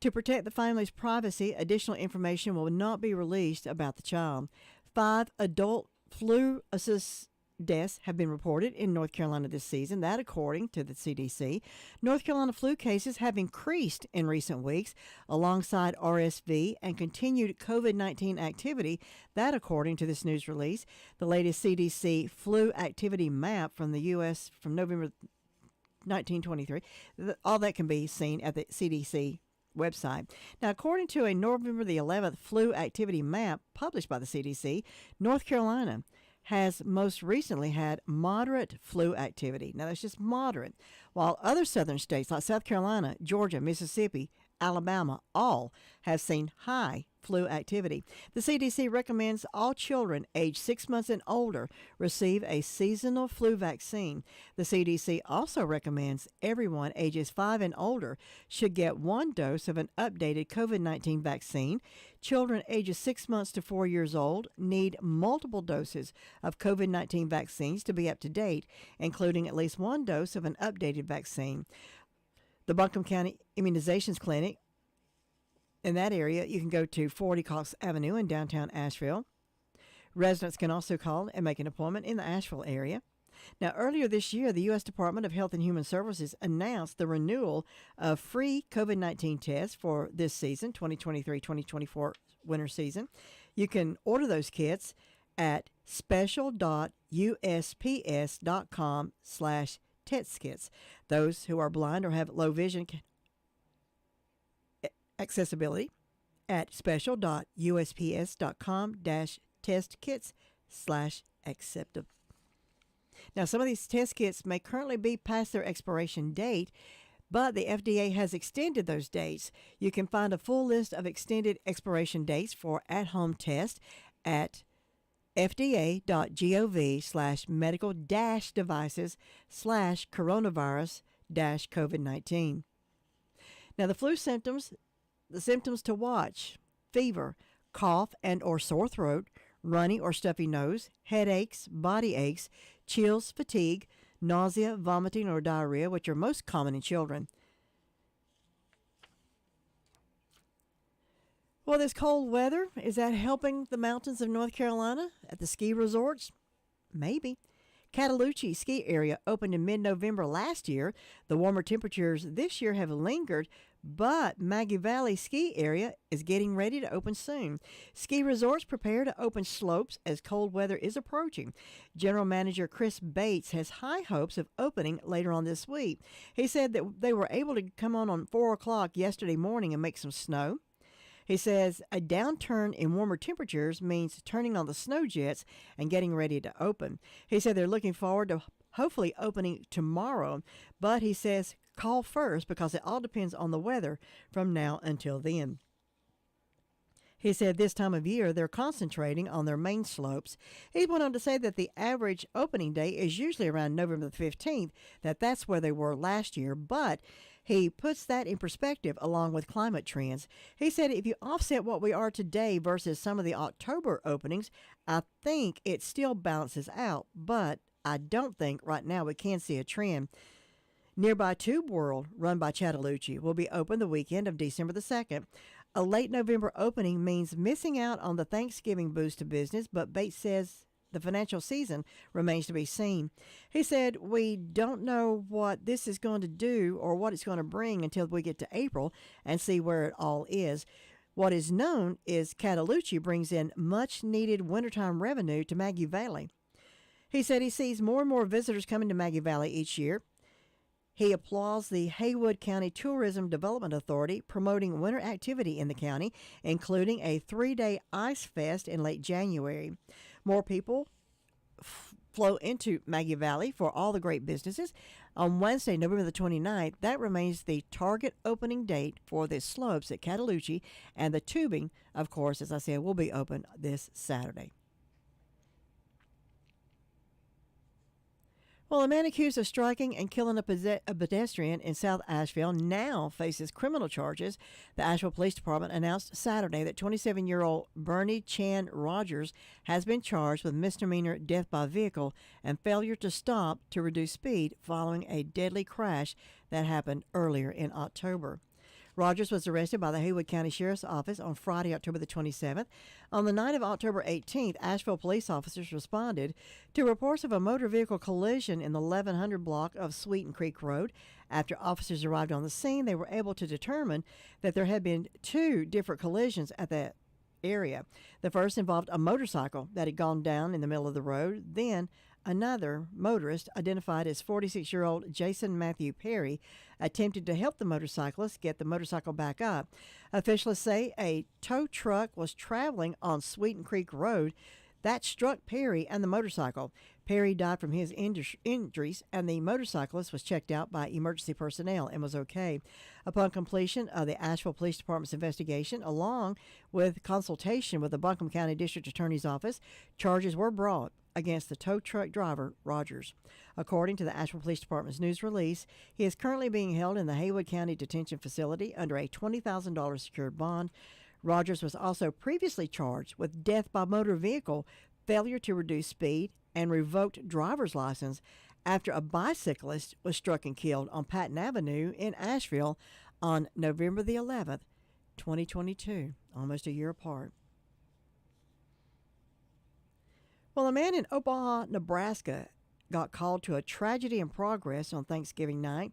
To protect the family's privacy, additional information will not be released about the child. 5 adult flu deaths have been reported in North Carolina this season, that according to the CDC. North Carolina flu cases have increased in recent weeks alongside RSV and continued COVID-19 activity, that according to this news release. The latest CDC flu activity map from the U.S. from November 1923, all that can be seen at the CDC website. Now, according to a November the 11th flu activity map published by the CDC, North Carolina has most recently had moderate flu activity. Now, that's just moderate, while other southern states like South Carolina, Georgia, Mississippi, Alabama, all have seen high flu activity. The CDC recommends all children aged 6 months and older receive a seasonal flu vaccine. The CDC also recommends everyone ages 5 and older should get 1 dose of an updated COVID-19 vaccine. Children ages 6 months to 4 years old need multiple doses of COVID-19 vaccines to be up to date, including at least 1 dose of an updated vaccine. The Buncombe County Immunizations Clinic in that area, you can go to 40 Cox Avenue in downtown Asheville. Residents can also call and make an appointment in the Asheville area. Now, earlier this year, the U.S. Department of Health and Human Services announced the renewal of free COVID-19 tests for this season, 2023-2024 winter season. You can order those kits at special.usps.com/test kits. Those who are blind or have low vision can accessibility at special.usps.com-test kits/acceptable. Now, some of these test kits may currently be past their expiration date, but the FDA has extended those dates. You can find a full list of extended expiration dates for at-home tests at fda.gov/medical-devices/coronavirus-COVID-19. Now, the symptoms to watch: fever, cough and or sore throat, runny or stuffy nose, headaches, body aches, chills, fatigue, nausea, vomiting or diarrhea, which are most common in children. Well, this cold weather, is that helping the mountains of North Carolina at the ski resorts? Maybe. Cataloochee ski area opened in mid-November last year. The warmer temperatures this year have lingered, But Maggie Valley ski area is getting ready to open soon. Ski resorts prepare to open slopes as cold weather is approaching. General Manager Chris Bates has high hopes of opening later on this week. He said that they were able to come on 4 o'clock yesterday morning and make some snow. He says a downturn in warmer temperatures means turning on the snow jets and getting ready to open. He said they're looking forward to hopefully opening tomorrow, but he says call first because it all depends on the weather from now until then. He said this time of year they're concentrating on their main slopes. He went on to say that the average opening day is usually around November the 15th, that's where they were last year, but he puts that in perspective along with climate trends. He said if you offset what we are today versus some of the October openings, I think it still balances out, but I don't think right now we can see a trend. Nearby Tube World, run by Catalucci, will be open the weekend of December the 2nd. A late November opening means missing out on the Thanksgiving boost to business, but Bates says the financial season remains to be seen. He said, we don't know what this is going to do or what it's going to bring until we get to April and see where it all is. What is known is Catalucci brings in much-needed wintertime revenue to Maggie Valley. He said he sees more and more visitors coming to Maggie Valley each year. He applauds the Haywood County Tourism Development Authority promoting winter activity in the county, including a 3-day ice fest in late January. More people flow into Maggie Valley for all the great businesses. On Wednesday, November the 29th, that remains the target opening date for the slopes at Catalucci, and the tubing, of course, as I said, will be open this Saturday. Well, a man accused of striking and killing a pedestrian in South Asheville now faces criminal charges. The Asheville Police Department announced Saturday that 27-year-old Bernie Chan Rogers has been charged with misdemeanor death by vehicle and failure to stop to reduce speed following a deadly crash that happened earlier in October. Rogers was arrested by the Haywood County Sheriff's Office on Friday, October the 27th. On the night of October 18th, Asheville police officers responded to reports of a motor vehicle collision in the 1100 block of Sweeten Creek Road. After officers arrived on the scene, they were able to determine that there had been 2 different collisions at that area. The first involved a motorcycle that had gone down in the middle of the road. Then another motorist, identified as 46-year-old Jason Matthew Perry, attempted to help the motorcyclist get the motorcycle back up. Officials say a tow truck was traveling on Sweeten Creek Road that struck Perry and the motorcycle. Perry died from his injuries, and the motorcyclist was checked out by emergency personnel and was okay. Upon completion of the Asheville Police Department's investigation, along with consultation with the Buncombe County District Attorney's Office, charges were brought against the tow truck driver, Rogers. According to the Asheville Police Department's news release, he is currently being held in the Haywood County Detention Facility under a $20,000 secured bond. Rogers was also previously charged with death by motor vehicle, failure to reduce speed, and revoked driver's license after a bicyclist was struck and killed on Patton Avenue in Asheville on November the 11th, 2022, almost a year apart. Well, a man in Omaha, Nebraska got called to a tragedy in progress on Thanksgiving night.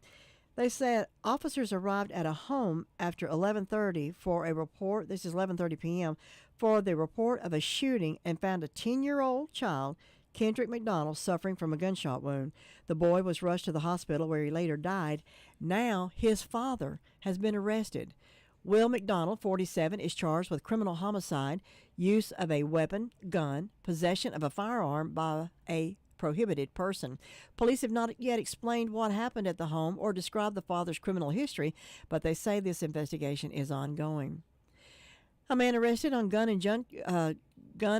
They said officers arrived at a home after 11:30 for a report. This is 11:30 p.m. for the report of a shooting and found a 10-year-old child, Kendrick McDonald, suffering from a gunshot wound. The boy was rushed to the hospital where he later died. Now his father has been arrested. Will McDonald, 47, is charged with criminal homicide, use of a weapon, gun, possession of a firearm by a prohibited person. Police have not yet explained what happened at the home or described the father's criminal history, but they say this investigation is ongoing. A man arrested on gun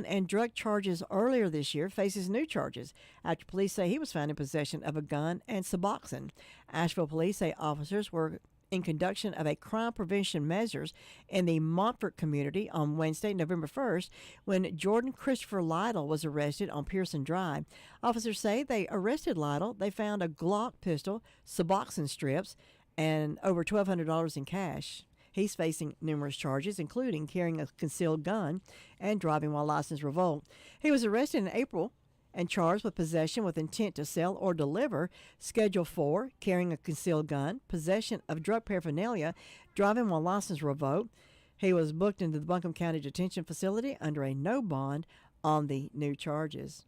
and drug charges earlier this year faces new charges after police say he was found in possession of a gun and Suboxone. Asheville police say officers were in conduction of a crime prevention measures in the Montfort community on Wednesday, November 1st, when Jordan Christopher Lytle was arrested on Pearson Drive. Officers say they arrested Lytle. They found a Glock pistol, Suboxone strips, and over $1,200 in cash. He's facing numerous charges, including carrying a concealed gun and driving while license revoked. He was arrested in April and charged with possession with intent to sell or deliver, Schedule 4, carrying a concealed gun, possession of drug paraphernalia, driving while license revoked. He was booked into the Buncombe County Detention Facility under a no bond on the new charges.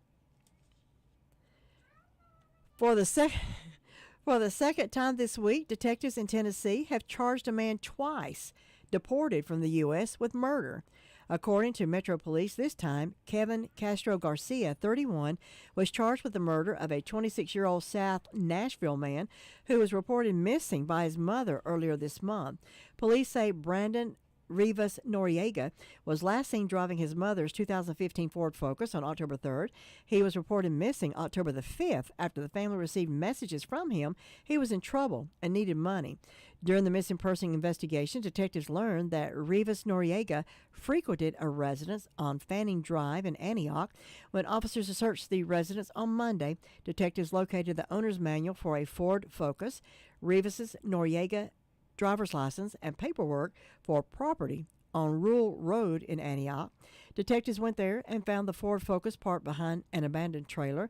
For the second time this week, detectives in Tennessee have charged a man twice, deported from the U.S., with murder. According to Metro Police, this time, Kevin Castro Garcia, 31, was charged with the murder of a 26-year-old South Nashville man who was reported missing by his mother earlier this month. Police say Brandon Rivas Noriega was last seen driving his mother's 2015 Ford Focus on October 3rd. He was reported missing October the 5th after the family received messages from him he was in trouble and needed money. During the missing person investigation, detectives learned that Rivas Noriega frequented a residence on Fanning Drive in Antioch. When officers searched the residence on Monday, detectives located the owner's manual for a Ford Focus, Rivas Noriega driver's license, and paperwork for property on Rural Road in Antioch. Detectives went there and found the Ford Focus parked behind an abandoned trailer,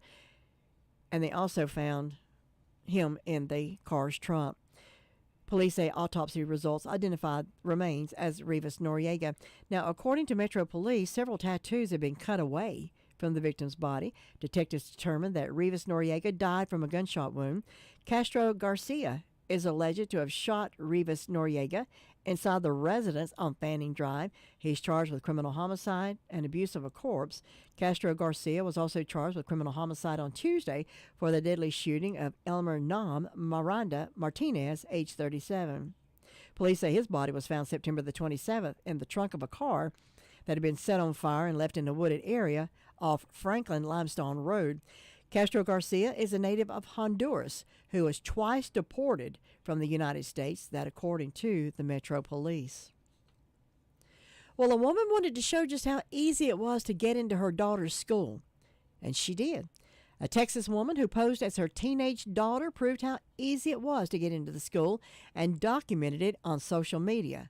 and they also found him in the car's trunk. Police say autopsy results identified remains as Rivas Noriega. Now, according to Metro Police, several tattoos have been cut away from the victim's body. Detectives determined that Rivas Noriega died from a gunshot wound. Castro Garcia is alleged to have shot Rivas Noriega inside the residence on Fanning Drive. He's charged with criminal homicide and abuse of a corpse. Castro Garcia was also charged with criminal homicide on Tuesday for the deadly shooting of Elmer Nam Miranda Martinez, age 37. Police say his body was found September the 27th in the trunk of a car that had been set on fire and left in a wooded area off Franklin Limestone Road. Castro Garcia is a native of Honduras who was twice deported from the United States, that according to the Metro Police. Well, a woman wanted to show just how easy it was to get into her daughter's school, and she did. A Texas woman who posed as her teenage daughter proved how easy it was to get into the school and documented it on social media.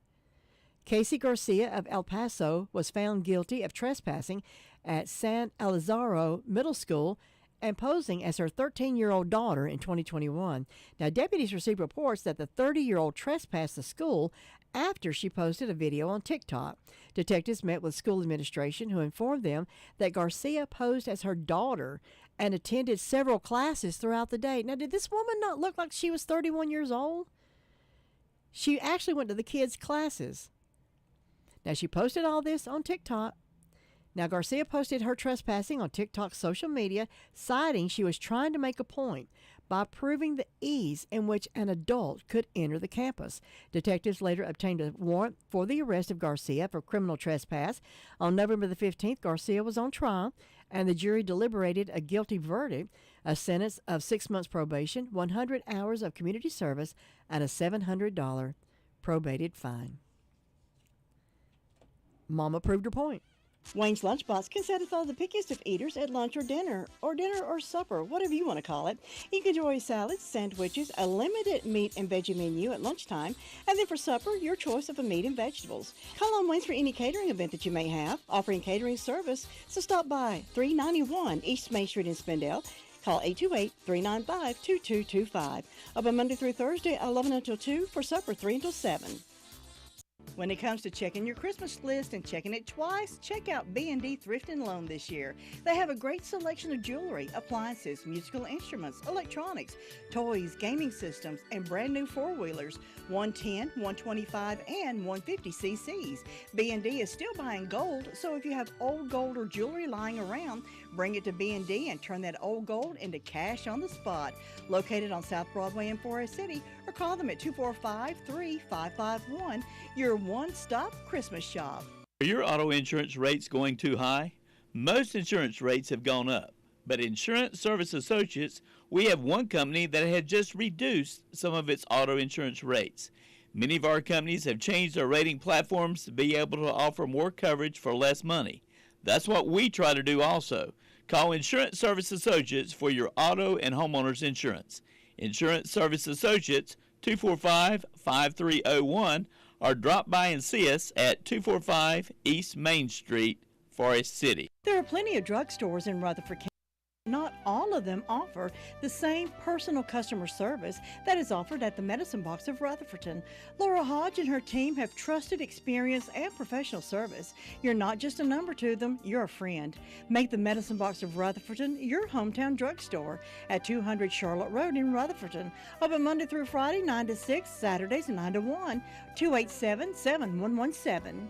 Casey Garcia of El Paso was found guilty of trespassing at San Elizaro Middle School and posing as her 13-year-old daughter in 2021. Now, deputies received reports that the 30-year-old trespassed the school after she posted a video on TikTok. Detectives met with school administration, who informed them that Garcia posed as her daughter and attended several classes throughout the day. Now, did this woman not look like she was 31 years old? She actually went to the kids' classes. Now, she posted all this on TikTok. Now, Garcia posted her trespassing on TikTok's social media, citing she was trying to make a point by proving the ease in which an adult could enter the campus. Detectives later obtained a warrant for the arrest of Garcia for criminal trespass. On November the 15th, Garcia was on trial, and the jury deliberated a guilty verdict, a sentence of 6 months probation, 100 hours of community service, and a $700 probated fine. Mama proved her point. Wayne's Lunchbox can satisfy the pickiest of eaters at lunch or dinner or supper, whatever you want to call it. You can enjoy salads, sandwiches, a limited meat and veggie menu at lunchtime, and then for supper, your choice of a meat and vegetables. Call on Wayne's for any catering event that you may have, offering catering service, so stop by 391 East Main Street in Spindale. Call 828-395-2225. Open Monday through Thursday, 11 until 2, for supper, 3 until 7. When it comes to checking your Christmas list and checking it twice, check out B&D Thrift and Loan this year. They have a great selection of jewelry, appliances, musical instruments, electronics, toys, gaming systems, and brand new four-wheelers, 110, 125, and 150 cc's. B&D is still buying gold, so if you have old gold or jewelry lying around, bring it to B&D and turn that old gold into cash on the spot. Located on South Broadway in Forest City, or call them at 245-3551. Your one-stop Christmas shop. Are your auto insurance rates going too high? Most insurance rates have gone up, but Insurance Service Associates, we have one company that had just reduced some of its auto insurance rates. Many of our companies have changed their rating platforms to be able to offer more coverage for less money. That's what we try to do also. Call Insurance Service Associates for your auto and homeowners insurance. Insurance Service Associates, 245-5301, or drop by and see us at 245 East Main Street, Forest City. There are plenty of drugstores in Rutherford County. not all of them offer the same personal customer service that is offered at the Medicine Box of Rutherfordton. Laura Hodge and her team have trusted experience and professional service. You're not just a number to them, you're a friend. Make the Medicine Box of Rutherfordton your hometown drugstore at 200 Charlotte Road in Rutherfordton. Open Monday through Friday, 9 to 6, Saturdays 9 to 1, 287-7117.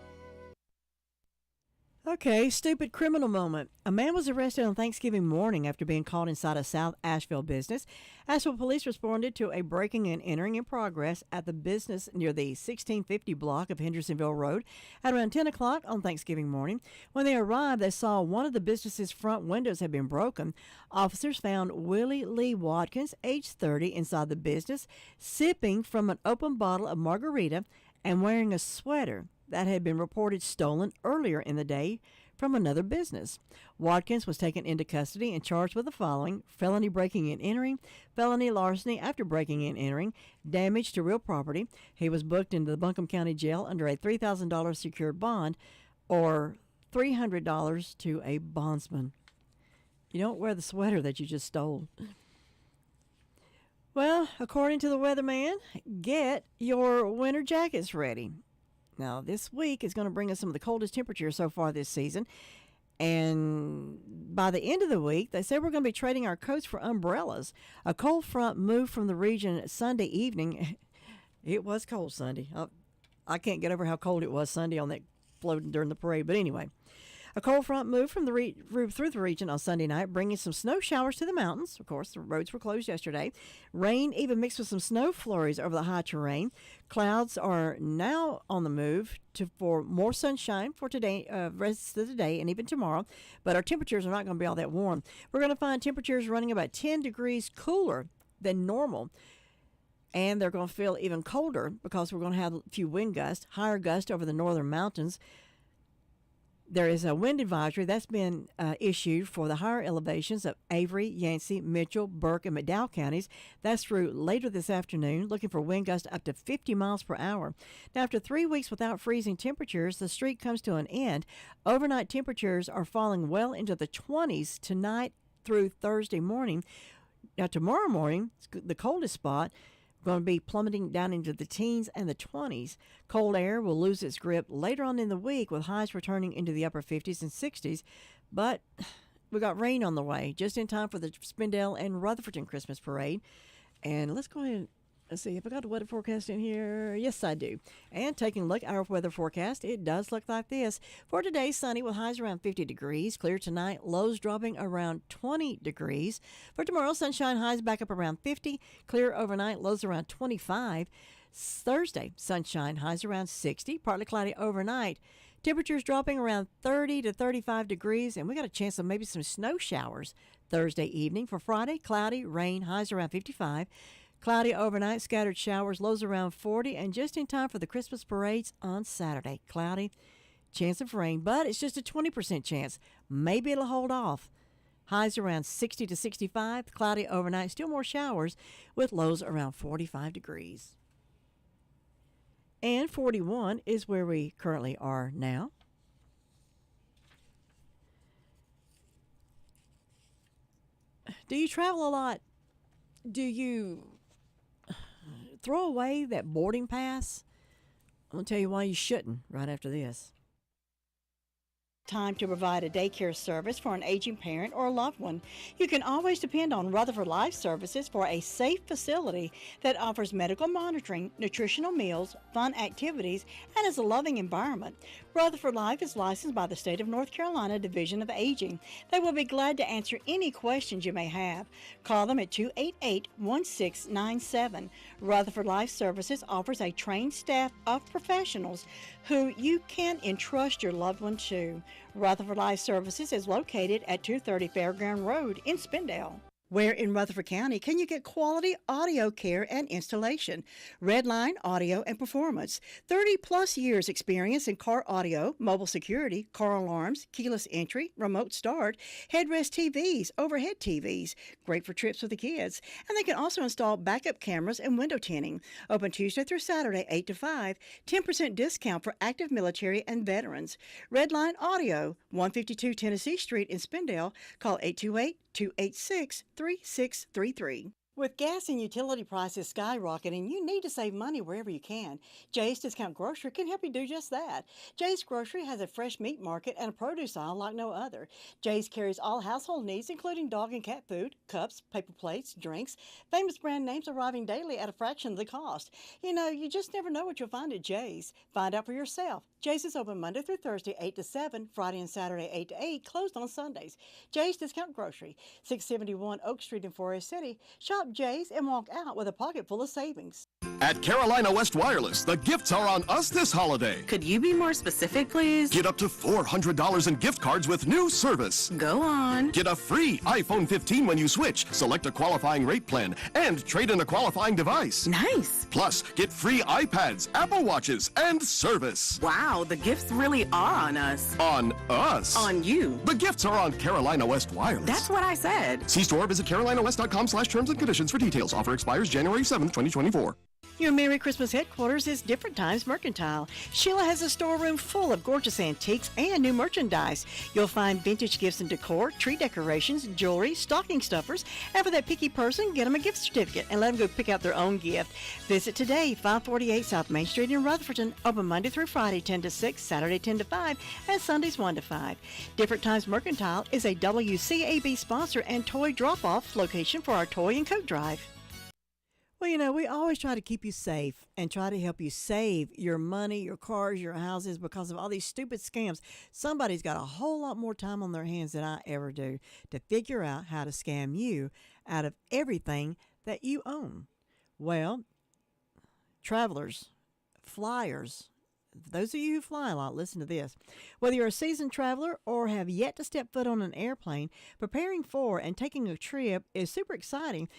Okay, stupid criminal moment. A man was arrested on Thanksgiving morning after being caught inside a South Asheville business. Asheville police responded to a breaking and entering in progress at the business near the 1650 block of Hendersonville Road at around 10 o'clock on Thanksgiving morning. When they arrived, they saw one of the business's front windows had been broken. Officers found Willie Lee Watkins, age 30, inside the business, sipping from an open bottle of margarita and wearing a sweater that had been reported stolen earlier in the day from another business. Watkins was taken into custody and charged with the following: felony breaking and entering, felony larceny after breaking and entering, damage to real property. He was booked into the Buncombe County Jail under a $3,000 secured bond, or $300 to a bondsman. You don't wear the sweater that you just stole. Well, according to the weatherman, get your winter jackets ready. Now, this week is going to bring us some of the coldest temperatures so far this season. And by the end of the week, they say we're going to be trading our coats for umbrellas. A cold front moved from the region Sunday evening. It was cold Sunday. I can't get over how cold it was Sunday on that floating during the parade. But anyway, a cold front moved from through the region on Sunday night, bringing some snow showers to the mountains. Of course, the roads were closed yesterday. Rain even mixed with some snow flurries over the high terrain. Clouds are now on the move for more sunshine for today, rest of the day, and even tomorrow. But our temperatures are not going to be all that warm. We're going to find temperatures running about 10 degrees cooler than normal. And they're going to feel even colder because we're going to have a few wind gusts, higher gusts over the northern mountains. There is a wind advisory that's been issued for the higher elevations of Avery, Yancey, Mitchell, Burke, and McDowell counties. That's through later this afternoon, looking for wind gusts up to 50 miles per hour. Now, after 3 weeks without freezing temperatures, the streak comes to an end. Overnight temperatures are falling well into the 20s tonight through Thursday morning. Now, tomorrow morning, the coldest spot, going to be plummeting down into the teens and the 20s. Cold air will lose its grip later on in the week, with highs returning into the upper 50s and 60s. But we got rain on the way, just in time for the Spindale and Rutherfordton Christmas parade. And let's go ahead. Let's see if I got a weather forecast in here. Yes, I do. And taking a look at our weather forecast, it does look like this. For today, sunny with highs around 50 degrees. Clear tonight, lows dropping around 20 degrees. For tomorrow, sunshine, highs back up around 50. Clear overnight, lows around 25. Thursday, sunshine, highs around 60. Partly cloudy overnight. Temperatures dropping around 30 to 35 degrees. And we got a chance of maybe some snow showers Thursday evening. For Friday, cloudy, rain, highs around 55. Cloudy overnight, scattered showers, lows around 40, and just in time for the Christmas parades on Saturday. Cloudy, chance of rain, but it's just a 20% chance. Maybe it'll hold off. Highs around 60 to 65, cloudy overnight, still more showers with lows around 45 degrees. And 41 is where we currently are now. Do you travel a lot? Do you throw away that boarding pass? I'm going to tell you why you shouldn't right after this. Time to provide a daycare service for an aging parent or a loved one. You can always depend on Rutherford Life Services for a safe facility that offers medical monitoring, nutritional meals, fun activities, and is a loving environment. Rutherford Life is licensed by the State of North Carolina Division of Aging. They will be glad to answer any questions you may have. Call them at 288-1697. Rutherford Life Services offers a trained staff of professionals who you can entrust your loved one to. Rutherford Life Services is located at 230 Fairground Road in Spindale. Where in Rutherford County can you get quality audio care and installation? Redline Audio and Performance. 30-plus years experience in car audio, mobile security, car alarms, keyless entry, remote start, headrest TVs, overhead TVs. Great for trips with the kids. And they can also install backup cameras and window tinting. Open Tuesday through Saturday, 8 to 5. 10% discount for active military and veterans. Redline Audio, 152 Tennessee Street in Spindale. Call 828-286-3633. With gas and utility prices skyrocketing, you need to save money wherever you can. Jay's Discount Grocery can help you do just that. Jay's Grocery has a fresh meat market and a produce aisle like no other. Jay's carries all household needs, including dog and cat food, cups, paper plates, drinks, famous brand names arriving daily at a fraction of the cost. You know, you just never know what you'll find at Jay's. Find out for yourself. Jay's is open Monday through Thursday, 8 to 7, Friday and Saturday, 8 to 8, closed on Sundays. Jay's Discount Grocery, 671 Oak Street in Forest City. Shop Jay's and walk out with a pocket full of savings. At Carolina West Wireless, the gifts are on us this holiday. Could you be more specific, please? Get up to $400 in gift cards with new service. Go on. Get a free iPhone 15 when you switch, select a qualifying rate plan, and trade in a qualifying device. Nice. Plus, get free iPads, Apple Watches, and service. Wow, the gifts really are on us. On us. On you. The gifts are on Carolina West Wireless. That's what I said. See store, visit carolinawest.com/terms and conditions for details. Offer expires January 7th, 2024. Your Merry Christmas headquarters is Different Times Mercantile. Sheila has a storeroom full of gorgeous antiques and new merchandise. You'll find vintage gifts and decor, tree decorations, jewelry, stocking stuffers, and for that picky person, get them a gift certificate and let them go pick out their own gift. Visit today, 548 South Main Street in Rutherford, open Monday through Friday, 10 to 6, Saturday, 10 to 5, and Sundays, 1 to 5. Different Times Mercantile is a WCAB sponsor and toy drop-off location for our toy and coat drive. Well, you know, we always try to keep you safe and try to help you save your money, your cars, your houses because of all these stupid scams. Somebody's got a whole lot more time on their hands than I ever do to figure out how to scam you out of everything that you own. Well, travelers, flyers, those of you who fly a lot, listen to this. Whether you're a seasoned traveler or have yet to step foot on an airplane, preparing for and taking a trip is super exciting.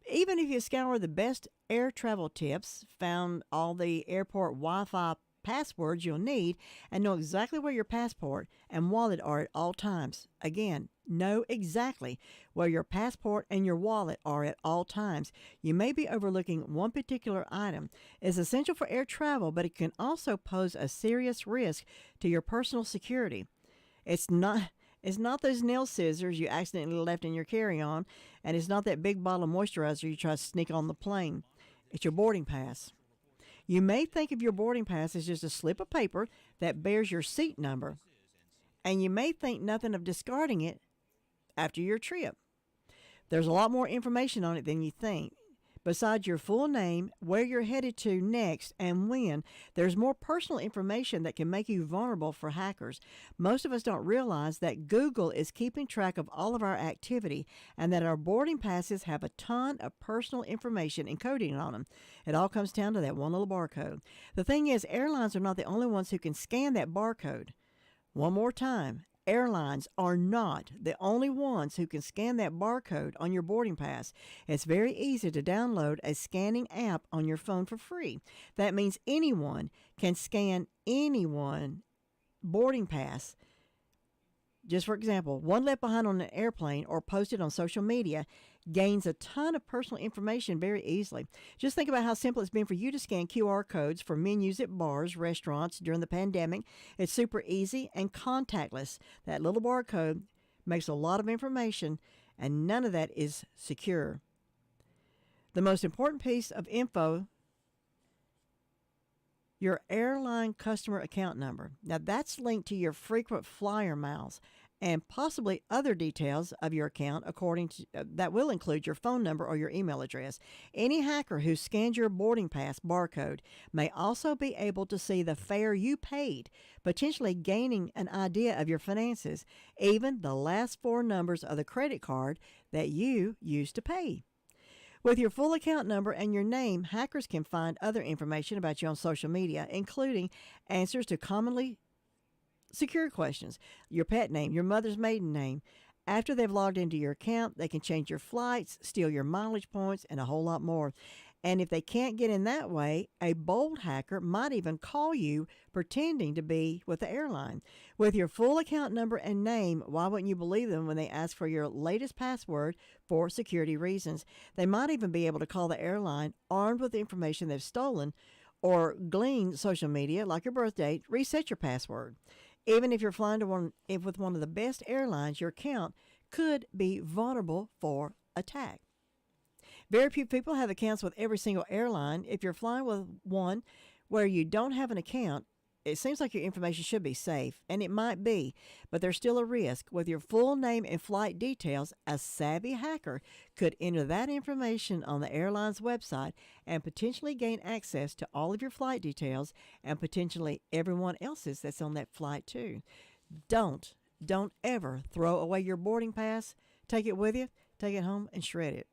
Even if you scour the best air travel tips, found all the airport Wi-Fi passwords you'll need, and know exactly where your passport and wallet are at all times. Again, know exactly where your passport and your wallet are at all times. You may be overlooking one particular item. It's essential for air travel, but it can also pose a serious risk to your personal security. It's not those nail scissors you accidentally left in your carry-on, and it's not that big bottle of moisturizer you try to sneak on the plane. It's your boarding pass. You may think of your boarding pass as just a slip of paper that bears your seat number, and you may think nothing of discarding it after your trip. There's a lot more information on it than you think. Besides your full name, where you're headed to next, and when, there's more personal information that can make you vulnerable for hackers. Most of us don't realize that Google is keeping track of all of our activity and that our boarding passes have a ton of personal information encoding on them. It all comes down to that one little barcode. The thing is, airlines are not the only ones who can scan that barcode. One more time. Airlines are not the only ones who can scan that barcode on your boarding pass. It's very easy to download a scanning app on your phone for free. That means anyone can scan anyone boarding pass. Just for example, one left behind on an airplane or posted on social media gains a ton of personal information very easily. Just think about how simple it's been for you to scan QR codes for menus at bars, restaurants during the pandemic. It's super easy and contactless. That little barcode makes a lot of information, and none of that is secure. The most important piece of info, your airline customer account number. Now that's linked to your frequent flyer miles and possibly other details of your account according to that will include your phone number or your email address. Any hacker who scans your boarding pass barcode may also be able to see the fare you paid, potentially gaining an idea of your finances, even the last four numbers of the credit card that you used to pay. With your full account number and your name, hackers can find other information about you on social media, including answers to commonly secure questions, your pet name, your mother's maiden name, After they've logged into your account, they can change your flights, steal your mileage points, and a whole lot more. And if they can't get in that way, a bold hacker might even call you pretending to be with the airline. With your full account number and name, why wouldn't you believe them when they ask for your latest password for security reasons? They might even be able to call the airline armed with the information they've stolen or glean social media like your birth date, reset your password. Even if you're flying with one of the best airlines, your account could be vulnerable for attack. Very few people have accounts with every single airline. If you're flying with one where you don't have an account, it seems like your information should be safe, and it might be, but there's still a risk. With your full name and flight details, a savvy hacker could enter that information on the airline's website and potentially gain access to all of your flight details and potentially everyone else's that's on that flight too. Don't ever throw away your boarding pass. Take it with you, take it home, and shred it.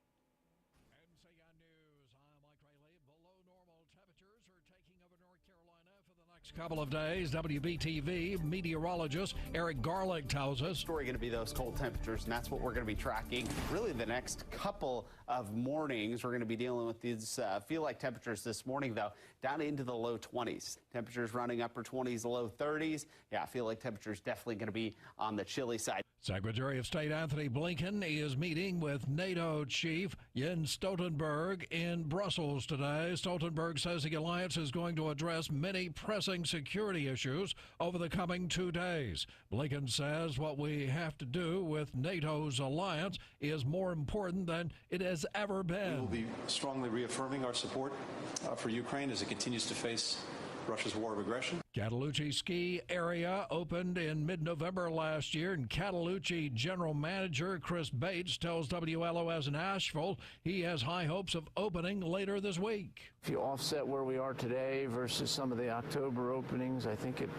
Couple of days, WBTV meteorologist Eric Garlick tells us. We're going to be those cold temperatures, and that's what we're going to be tracking. Really, the next couple of mornings, we're going to be dealing with these feel-like temperatures this morning, though, down into the low 20s. Temperatures running upper 20s, low 30s. Yeah, feel-like temperatures definitely going to be on the chilly side. Secretary of State Anthony Blinken is meeting with NATO chief Jens Stoltenberg in Brussels today. Stoltenberg says the alliance is going to address many pressing security issues over the coming 2 days. Blinken says what we have to do with NATO's alliance is more important than it has ever been. We will be strongly reaffirming our support for Ukraine as it continues to face Russia's war of aggression. Catalucci ski area opened in mid-November last year, and Catalucci general manager Chris Bates tells WLOS in Asheville he has high hopes of opening later this week. If you offset where we are today versus some of the October openings, I think it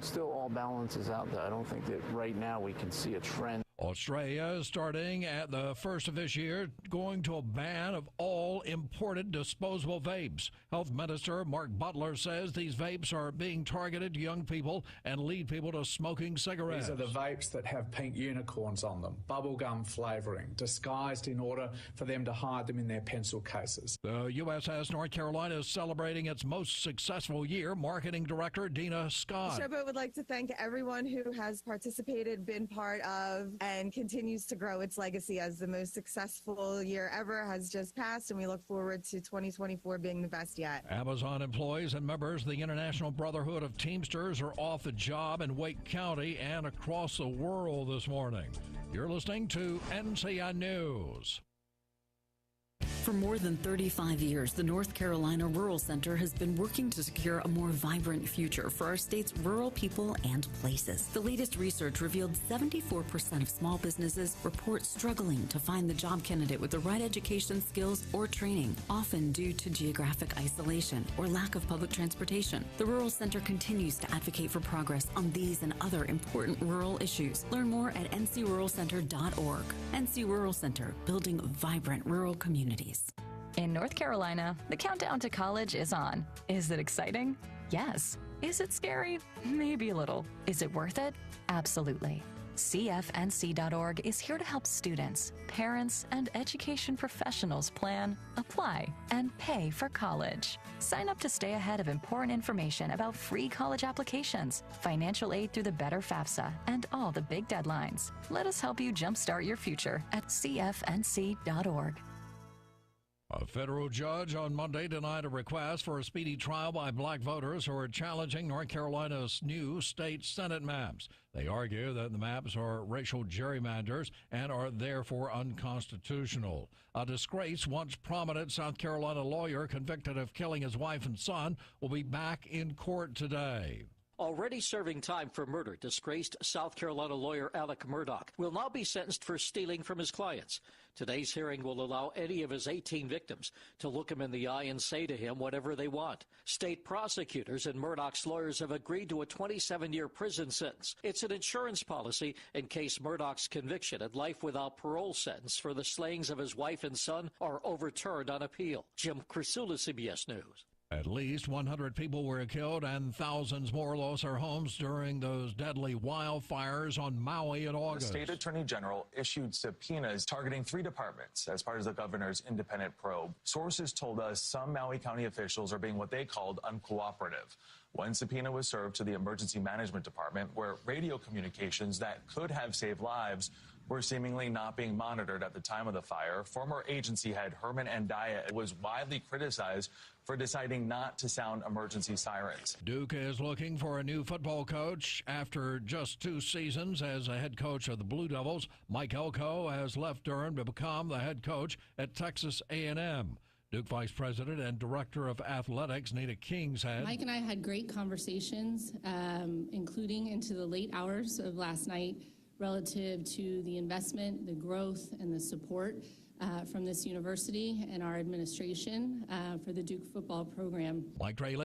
still all balances out there. I don't think that right now we can see a trend. Australia, starting at the first of this year, going to a ban of all imported disposable vapes. Health Minister Mark Butler says these vapes are being targeted to young people and lead people to smoking cigarettes. These are the vapes that have pink unicorns on them, bubblegum flavoring, disguised in order for them to hide them in their pencil cases. The USS North Carolina is celebrating its most successful year. Marketing Director Dina Scott. The showboat would like to thank everyone who has participated, been part of, and continues to grow its legacy as the most successful year ever has just passed, and we look forward to 2024 being the best yet. Amazon employees and members of the International Brotherhood of Teamsters are off the job in Wake County and across the world this morning. You're listening to NCI News. For more than 35 years, the North Carolina Rural Center has been working to secure a more vibrant future for our state's rural people and places. The latest research revealed 74% of small businesses report struggling to find the job candidate with the right education, skills, or training, often due to geographic isolation or lack of public transportation. The Rural Center continues to advocate for progress on these and other important rural issues. Learn more at ncruralcenter.org. NC Rural Center, building vibrant rural communities. In North Carolina, the countdown to college is on. Is it exciting? Yes. Is it scary? Maybe a little. Is it worth it? Absolutely. CFNC.org is here to help students, parents, and education professionals plan, apply, and pay for college. Sign up to stay ahead of important information about free college applications, financial aid through the Better FAFSA, and all the big deadlines. Let us help you jumpstart your future at CFNC.org. A federal judge on Monday denied a request for a speedy trial by black voters who are challenging North Carolina's new state Senate maps. They argue that the maps are racial gerrymanders and are therefore unconstitutional. A disgraced, once prominent South Carolina lawyer convicted of killing his wife and son will be back in court today. Already serving time for murder, disgraced South Carolina lawyer Alec Murdaugh will now be sentenced for stealing from his clients. Today's hearing will allow any of his 18 victims to look him in the eye and say to him whatever they want. State prosecutors and Murdaugh's lawyers have agreed to a 27-year prison sentence. It's an insurance policy in case Murdaugh's conviction and life without parole sentence for the slayings of his wife and son are overturned on appeal. Jim Crisula, CBS News. At least 100 people were killed and thousands more lost their homes during those deadly wildfires on Maui in August. The state attorney general issued subpoenas targeting 3 departments as part of the governor's independent probe. Sources told us some Maui County officials are being what they called uncooperative. One subpoena was served to the Emergency Management Department, where radio communications that could have saved lives were seemingly not being monitored at the time of the fire. Former agency head Herman Andaya was widely criticized for deciding not to sound emergency sirens. Duke is looking for a new football coach. After just 2 seasons as a head coach of the Blue Devils, Mike Elko has left Durham to become the head coach at Texas A&M. Duke Vice President and Director of Athletics Nita King said, Mike and I had great conversations, including into the late hours of last night, relative to the investment, the growth, and the support from this university and our administration for the Duke football program. Mike Dre